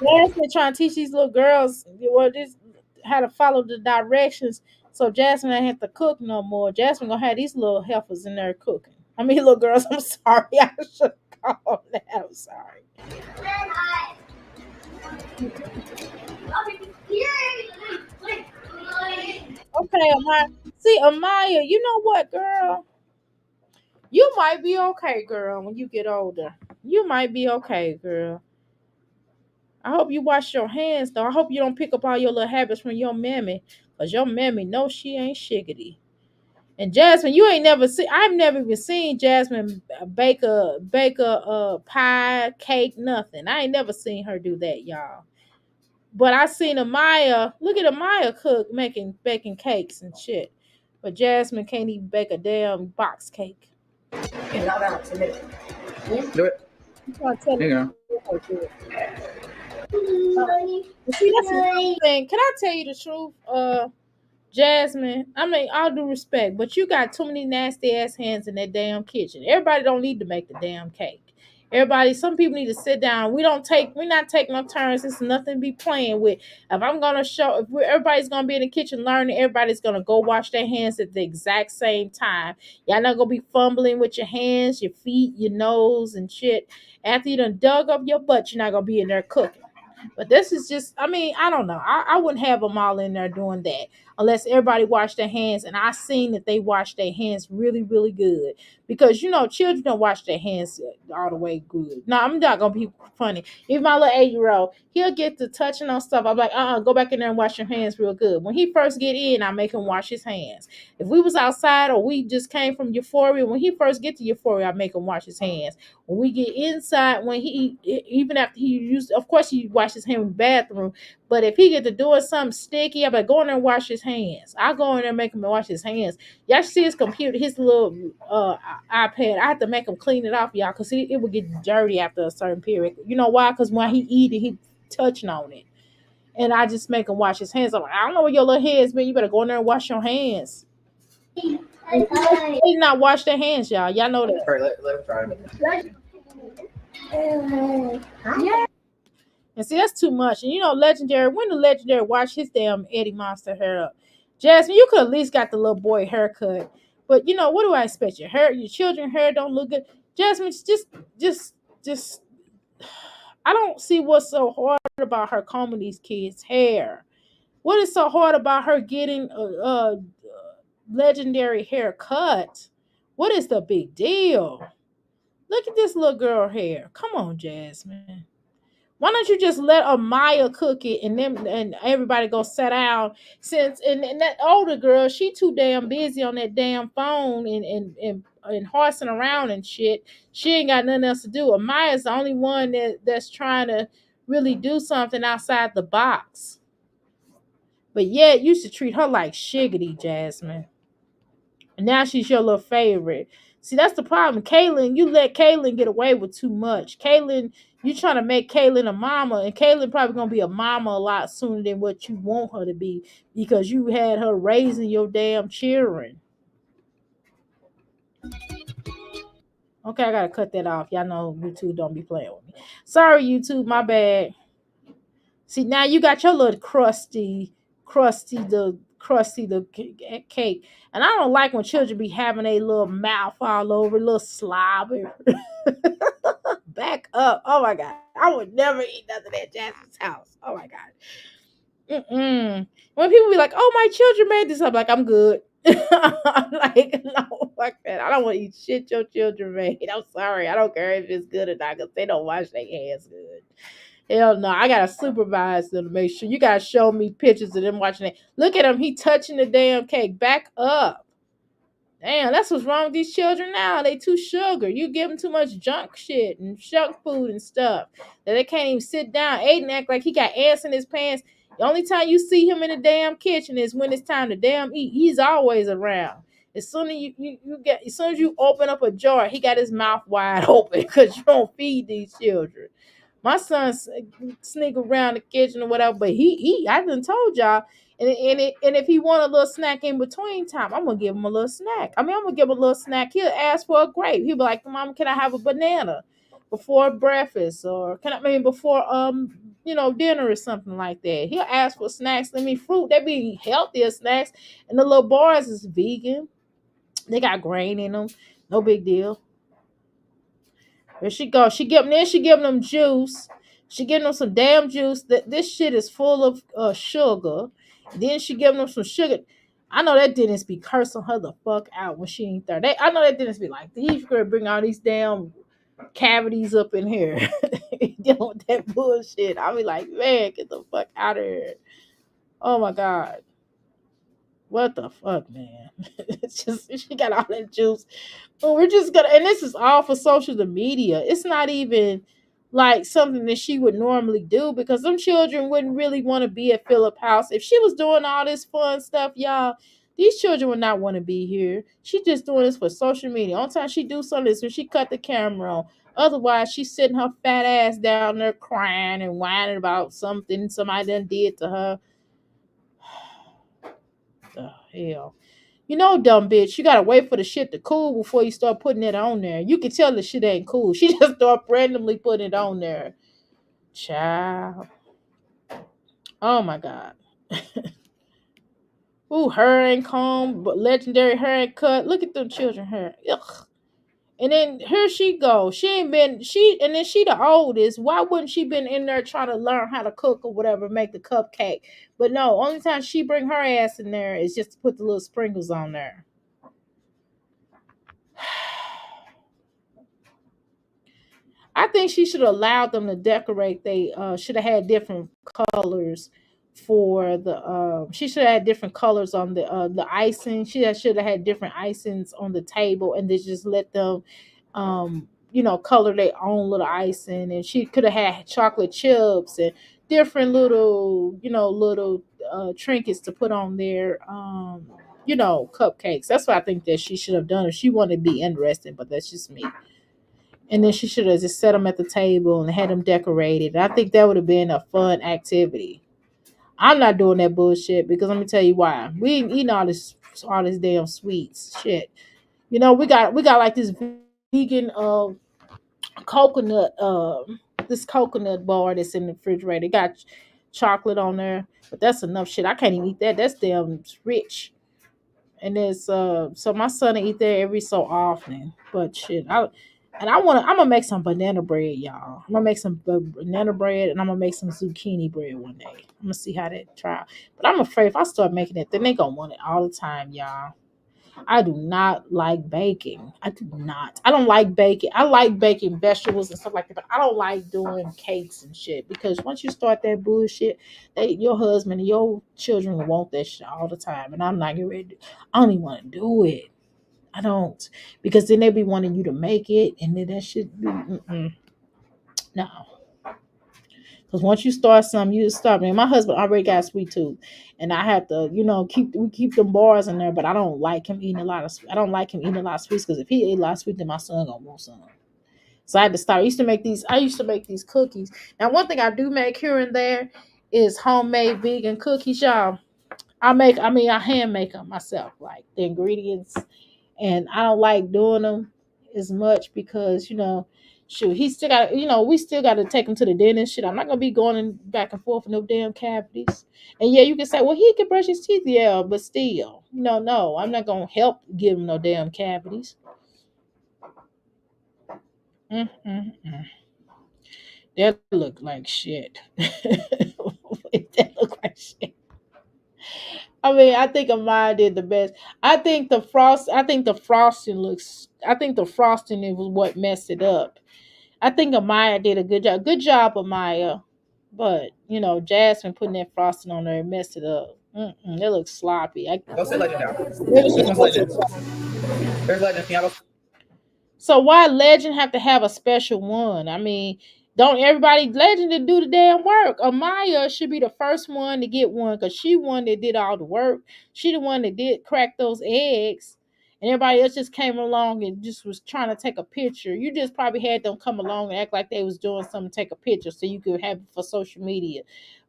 Jasmine trying to teach these little girls, well, this how to follow the directions. So Jasmine ain't have to cook no more. Jasmine gonna have these little heifers in there cooking. I mean, little girls. I'm sorry. I should call that. I'm sorry. Okay, Amaya. See, Amaya, you know what, girl? You might be okay, girl, when you get older. You might be okay, girl. I hope you wash your hands, though. I hope you don't pick up all your little habits from your mammy. Because your mammy knows she ain't shiggity. And Jasmine, you ain't never seen, I've never even seen Jasmine bake a pie, cake, nothing. I ain't never seen her do that, y'all. But I seen Amaya, look at Amaya cook, baking cakes and shit. But Jasmine can't even bake a damn box cake. Do it. I'm trying to tell There you go. you. See, that's another thing. Can I tell you the truth? Jasmine, I mean, all due respect, but you got too many nasty ass hands in that damn kitchen. Everybody don't need to make the damn cake. Some people need to sit down. We're not taking no turns. It's nothing to be playing with. If I'm gonna show, everybody's gonna be in the kitchen learning, everybody's gonna go wash their hands at the exact same time. Y'all not gonna be fumbling with your hands, your feet, your nose, and shit. After you done dug up your butt, you're not gonna be in there cooking. But this is just, I mean, I don't know. I wouldn't have them all in there doing that unless everybody washed their hands. And I seen that they washed their hands really, really good. Because, children don't wash their hands all the way good. No, I'm not going to be funny. Even my little 8-year-old, he'll get to touching on stuff. I'm like, go back in there and wash your hands real good. When he first get in, I make him wash his hands. If we was outside or we just came from Euphoria, when he first get to Euphoria, I make him wash his hands. When we get inside, even after he used, of course he washed his hand in the bathroom, but if he get to doing something sticky, I'm like, go in there and wash his hands. I go in there and make him wash his hands. Y'all should see his computer, his little iPad. I have to make him clean it off, y'all, because it would get dirty after a certain period. You know why? Because when he eat it, he touching on it. And I just make him wash his hands. I'm like, I don't know where your little hands been. You better go in there and wash your hands. They not wash their hands, y'all. Y'all know that. All right, let him try. And see, that's too much. And Legendary, when the Legendary wash his damn Eddie Monster hair up? Jasmine, you could at least got the little boy haircut. But what do I expect? Your children's hair don't look good. Jasmine, just I don't see what's so hard about her combing these kids' hair. What is so hard about her getting a Legendary haircut? What is the big deal? Look at this little girl hair. Come on, Jasmine. Why don't you just let Amaya cook it and everybody go sit down? And that older girl, she too damn busy on that damn phone and horsing around and shit. She ain't got nothing else to do. Amaya's the only one that's trying to really do something outside the box. But yeah, you should treat her like shiggity, Jasmine. And now she's your little favorite. See, that's the problem. Kaylin, you let Kaylin get away with too much. Kaylin, you trying to make Kaylin a mama, and Kaylin probably gonna be a mama a lot sooner than what you want her to be because you had her raising your damn children. Okay, I gotta cut that off. Y'all know YouTube don't be playing with me. Sorry, YouTube, my bad. See, now you got your little crusty the cake. And I don't like when children be having a little mouth all over, a little slobber. Back up. Oh my God. I would never eat nothing at Jasmine's house. Oh my God. Mm-mm. When people be like, oh, my children made this, I'm like, I'm good. I'm like, no, fuck that. I don't want to eat shit your children made. I'm sorry. I don't care if it's good or not because they don't wash their hands good. Hell no, I gotta supervise them to make sure. You gotta show me pictures of them watching it. Look at him, he touching the damn cake. Back up. Damn, that's what's wrong with these children now. They too sugar. You give them too much junk shit and junk food and stuff that they can't even sit down. Aiden act like he got ants in his pants. The only time you see him in the damn kitchen is when it's time to damn eat. He's always around. As soon as you open up a jar, he got his mouth wide open because you don't feed these children. My son sneak around the kitchen or whatever, but I done told y'all. And if he want a little snack in between time, I'm gonna give him a little snack. I'm gonna give him a little snack. He'll ask for a grape. He'll be like, "Mom, can I have a banana?" before breakfast, or before dinner or something like that. He'll ask for snacks. I mean, fruit, they be healthier snacks, and the little bars is vegan. They got grain in them. No big deal. There she go. She giving them juice. She giving them some damn juice. That this shit is full of sugar. Then she giving them some sugar. I know that dentist be cursing her the fuck out when she ain't there. I know that dentist be like, these girl bring all these damn cavities up in here. Dealing with that bullshit. I be like, man, get the fuck out of here. Oh my god. What the fuck, man? It's just she got all that juice. Well, we're just gonna, and this is all for social media. It's not even like something that she would normally do, because them children wouldn't really want to be at Phillip house if she was doing all this fun stuff, y'all. These children would not want to be here. She just doing this for social media. On time she do something is when she cut the camera on. Otherwise, she's sitting her fat ass down there crying and whining about something somebody done did to her. The hell. You know, dumb bitch, you gotta wait for the shit to cool before you start putting it on there. You can tell the shit ain't cool. She just start randomly putting it on there. Child. Oh my god. Ooh, hair ain't comb, but legendary hair ain't cut. Look at them children hair. Ugh. And then here she goes. And then she the oldest. Why wouldn't she been in there trying to learn how to cook or whatever, make the cupcake? But no, only time she bring her ass in there is just to put the little sprinkles on there. I think she should have allowed them to decorate. They should have had different colors for the. She should have had different colors on the icing. Should have had different icings on the table, and then just let them, color their own little icing. And she could have had chocolate chips and different little trinkets to put on their cupcakes. That's what I think that she should have done if she wanted to be interesting. But that's just me. And then she should have just set them at the table and had them decorated. I think that would have been a fun activity. I'm not doing that bullshit because let me tell you why. We ain't eating all this damn sweets. Shit. We got like this vegan coconut this coconut bar that's in the refrigerator. It got chocolate on there, but that's enough shit. I can't even eat that. That's damn rich. And it's so my son will eat that every so often. But shit, I'm gonna make some banana bread, y'all. I'm gonna make some banana bread, and I'm gonna make some zucchini bread one day. I'm gonna see how that try. But I'm afraid if I start making it, then they gonna want it all the time, y'all. I do not like baking. I do not. I don't like baking. I like baking vegetables and stuff like that, but I don't like doing cakes and shit, because once you start that bullshit, your husband and your children will want that shit all the time, and I'm not getting ready. I don't even want to do it. I don't, because then they be wanting you to make it, and then that should be no. Because once you start something, you stop. Man, my husband already got a sweet tooth, and I have to, keep them bars in there. But I don't like him eating a lot of. I don't like him eating a lot of sweets, because if he ate a lot of sweets, then my son gonna want some. So I had to start. I used to make these cookies. Now, one thing I do make here and there is homemade vegan cookies, y'all. I hand make them myself, like the ingredients, and I don't like doing them as much because shoot, he still got we still got to take him to the dentist. Shit, I'm not gonna be going back and forth with no damn cavities. And yeah, you can say, well, he can brush his teeth, yeah, but still, no, I'm not gonna help give him no damn cavities. Mm-mm-mm. That look like shit. That look like shit. I mean, I think Amaya did the best. I think the frosting looks. I think the frosting was what messed it up. I think Amaya did a good job. Good job, Amaya. But Jasmine putting that frosting on there messed it up. It looks sloppy. Go sit Legend down. Maybe she Which one's put Legend? There's Legend. Can y'all go? So why Legend have to have a special one? I mean, don't everybody Legend to do the damn work? Amaya should be the first one to get one, because she one that did all the work. She the one that did crack those eggs. And everybody else just came along and just was trying to take a picture. You just probably had them come along and act like they was doing something, take a picture so you could have it for social media.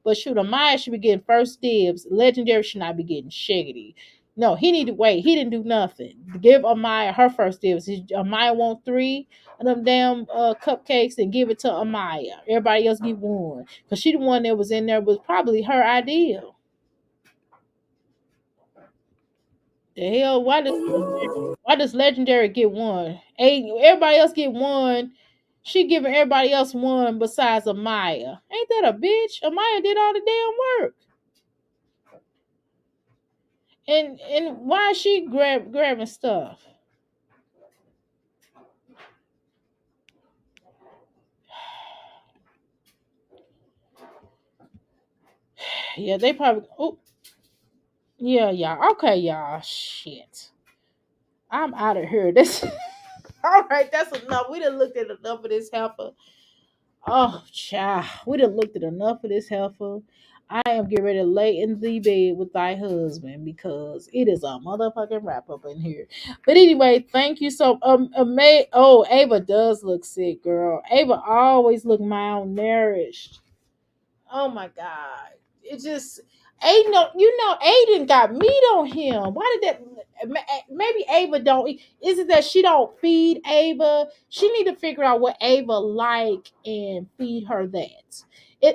But shoot, Amaya should be getting first dibs. Legendary should not be getting shiggity. No, he need to wait. He didn't do nothing. Give Amaya her first dibs. Amaya want 3 of them damn cupcakes and give it to Amaya. Everybody else get 1. Because she the one that was in there was probably her idea. The hell, why does Legendary get 1? Everybody else get 1. She giving everybody else 1 besides Amaya. Ain't that a bitch? Amaya did all the damn work. And why is she grabbing stuff? Yeah, they probably. Oh, yeah, y'all. Okay, y'all. Shit. I'm out of here. This. All right, that's enough. We done looked at enough of this heifer. Oh, child. We done looked at enough of this heifer. I am getting ready to lay in the bed with thy husband because it is a motherfucking wrap up in here. But anyway, thank you so Ava does look sick, girl. Ava always look malnourished. Oh my God. It just Aiden, Aiden got meat on him. Why did that? Maybe Ava don't eat. Is it that she don't feed Ava? She need to figure out what Ava like and feed her that.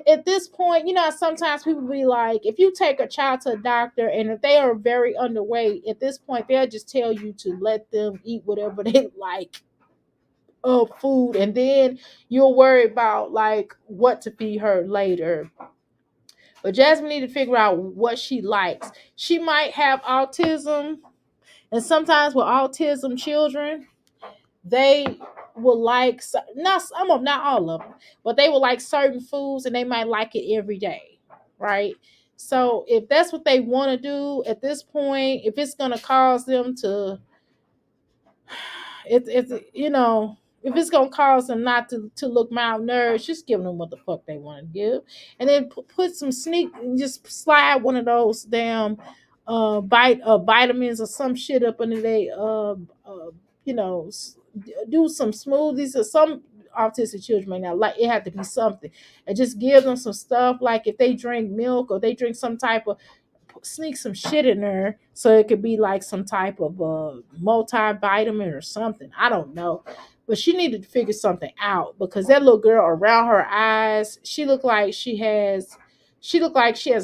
At this point, sometimes people be like, if you take a child to a doctor and if they are very underweight, at this point they'll just tell you to let them eat whatever they like of food, and then you'll worry about like what to feed her later. But Jasmine need to figure out what she likes. She might have autism, and sometimes with autism children, they will like not some of them, not all of them, but they will like certain foods, and they might like it every day, right? So if that's what they want to do at this point, if it's gonna cause them to it's if it's gonna cause them not to look malnourished, just give them what the fuck they want to give, and then put some just slide one of those damn vitamins or some shit up under they you know s- do some smoothies, or some autistic children may not like it, have to be something, and just give them some stuff like if they drink milk or they drink some type of, sneak some shit in there so it could be like some type of multivitamin or something. I don't know. But she needed to figure something out because that little girl around her eyes, she looked like she has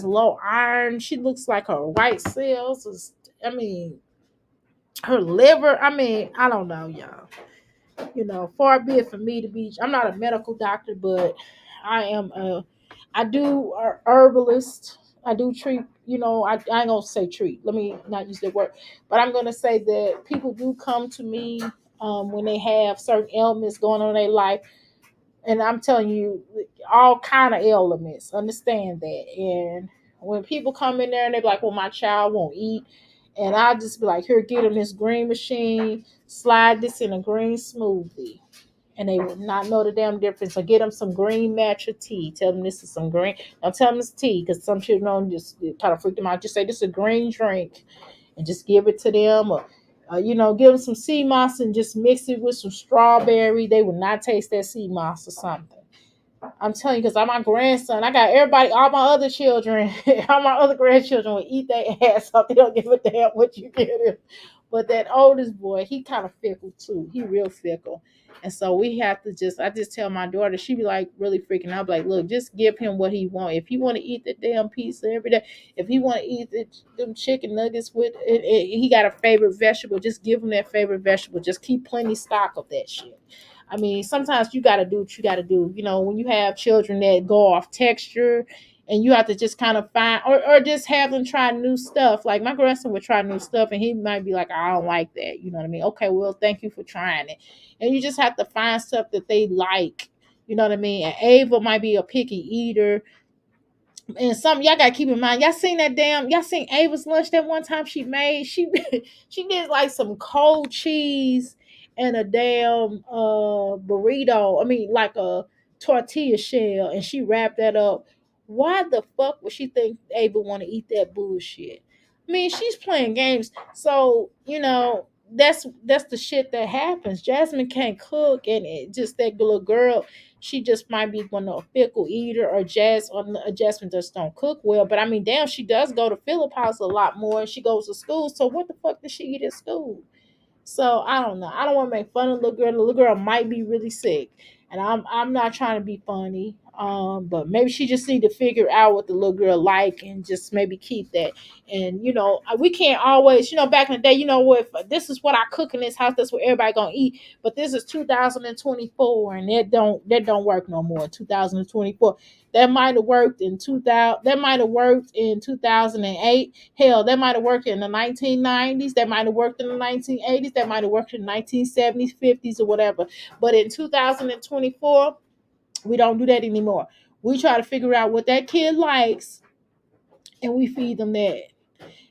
low iron. She looks like her white cells I mean, her liver. I mean, I don't know, y'all. Far be it for me to be. I'm not a medical doctor, but I do herbalist. I do treat. I ain't gonna say treat. Let me not use that word, but I'm gonna say that people do come to me when they have certain ailments going on in their life, and I'm telling you, all kind of elements. Understand that. And when people come in there and they're like, "Well, my child won't eat," and I just be like, "Here, get them this green machine. Slide this in a green smoothie." And they would not know the damn difference. So get them some green matcha tea. Tell them this is some green. Don't tell them it's tea because some children don't just kind of freak them out. Just say this is a green drink, and just give it to them, or give them some sea moss and just mix it with some strawberry. They would not taste that sea moss or something. I'm telling you, because I'm my grandson. I got everybody, all my other children, all my other grandchildren will eat their ass up. They don't give a damn what you get them. But that oldest boy, he kind of fickle too. He real fickle. And so we have to I just tell my daughter, she be like really freaking out. Like, look, just give him what he want. If he want to eat the damn pizza every day, if he want to eat them chicken nuggets with it, he got a favorite vegetable, just give him that favorite vegetable. Just keep plenty stock of that shit. I mean, sometimes you got to do what you got to do. When you have children that go off texture, and you have to just kind of find, or just have them try new stuff. Like my grandson would try new stuff, and he might be like, I don't like that. You know what I mean? Okay, well, thank you for trying it. And you just have to find stuff that they like. You know what I mean? And Ava might be a picky eater, and some y'all gotta keep in mind, y'all seen Ava's lunch that one time she made. She she did like some cold cheese and a damn burrito. I mean, like a tortilla shell, and she wrapped that up. Why the fuck would she think Ava want to eat that bullshit? I mean, she's playing games. So, that's the shit that happens. Jasmine can't cook, and it just that little girl, she just might be one of a fickle eater, or Jasmine just don't cook well. But I mean, damn, she does go to Philip house a lot more, and she goes to school. So what the fuck does she eat at school? So I don't know. I don't want to make fun of the little girl. The little girl might be really sick, and I'm not trying to be funny. But maybe she just need to figure out what the little girl like, and just maybe keep that. And we can't always, back in the day, if this is what I cook in this house, that's what everybody gonna eat. But this is 2024, and that don't work no more. 2024. That might have worked in 2000. That might have worked in 2008. Hell, that might have worked in the 1990s. That might have worked in the 1980s. That might have worked in the 1970s, 50s, or whatever. But in 2024, we don't do that anymore. We try to figure out what that kid likes, and we feed them that.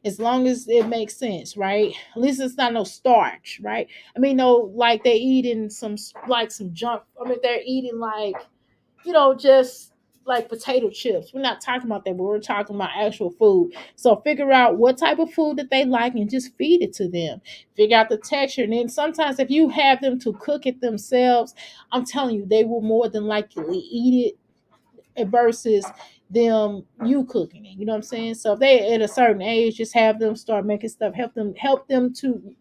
As long as it makes sense, right? At least it's not no starch, right? I mean, no, like they eating some junk. I mean, they're eating just like potato chips. We're not talking about that, but we're talking about actual food. So figure out what type of food that they like and just feed it to them. Figure out the texture. And then sometimes if you have them to cook it themselves, I'm telling you, they will more than likely eat it versus you cooking it. You know what I'm saying? So if they at a certain age, just have them start making stuff, help them to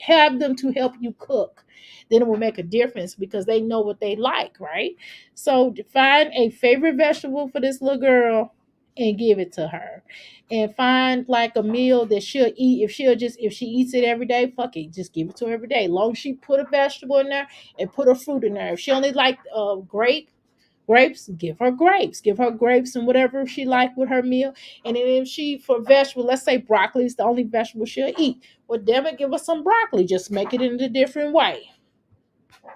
help you cook. Then it will make a difference because they know what they like, right? So find a favorite vegetable for this little girl and give it to her. And find like a meal that she'll eat. If she eats it every day, fuck it, just give it to her every day. As long as she put a vegetable in there and put a fruit in there. If she only like grapes, give her grapes and whatever she like with her meal. And then if she, for vegetable, let's say broccoli is the only vegetable she'll eat, well, damn it, give her some broccoli. Just make it in a different way.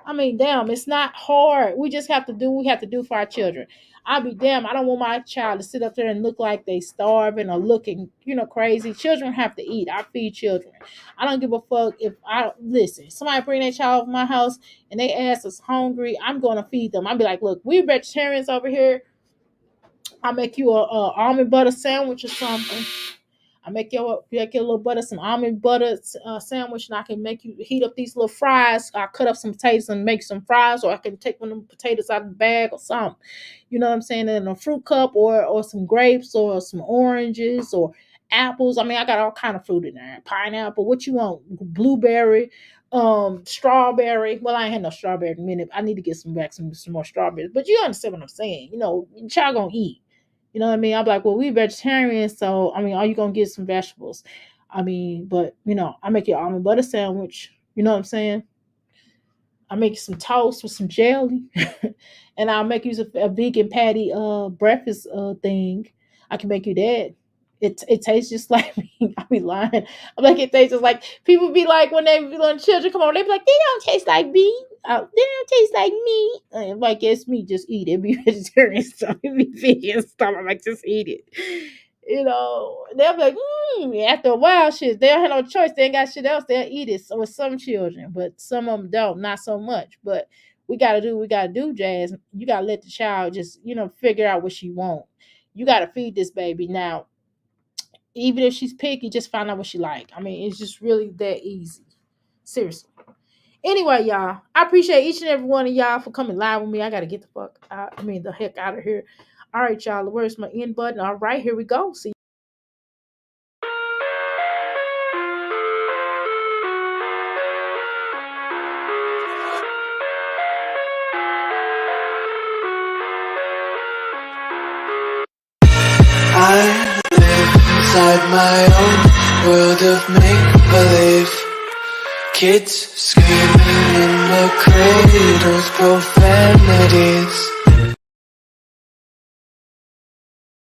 I mean, damn, it's not hard. We just have to do what we have to do for our children. I'll be damn, I don't want my child to sit up there and look like they starving or looking, crazy. Children have to eat. I feed children. I don't give a fuck if somebody bring their child to my house and they ask us hungry, I'm going to feed them. I'll be like, look, we vegetarians over here. I'll make you a almond butter sandwich or something. I make your little butter, some almond butter sandwich, and I can make you heat up these little fries. I cut up some potatoes and make some fries, or I can take one of them potatoes out of the bag or something. You know what I'm saying? In a fruit cup, or some grapes, or some oranges, or apples. I mean, I got all kind of fruit in there. Pineapple, what you want? Blueberry, strawberry. Well, I ain't had no strawberry in a minute. I need to get some more strawberries. But you understand what I'm saying? Child gonna eat. You know what I mean? I'm like, well, we vegetarians, so I mean, are you gonna get some vegetables? I mean, but I make you an almond butter sandwich. You know what I'm saying? I make you some toast with some jelly, and I'll make you a vegan patty breakfast thing. I can make you that. It tastes just like me. I be lying. I'm like, it tastes just like people be like when little children come on, they be like, they don't taste like me. They don't taste like me. I'm like, it's me. Just eat it. Be vegetarian stuff. Be vegan stuff. I'm like, just eat it. They'll be like, after a while, shit, they don't have no choice. They ain't got shit else. They'll eat it. So with some children, but some of them don't, not so much. But we gotta do what we gotta do, Jazz. You gotta let the child just, figure out what she wants. You gotta feed this baby. Now, even if she's picky, just find out what she like. I mean, it's just really that easy. Seriously. Anyway, y'all, I appreciate each and every one of y'all for coming live with me. I gotta get the heck out of here. All right, y'all. Where's my end button? All right, here we go. See. I live inside my own world of make-believe. Kids screaming in the cradles, profane.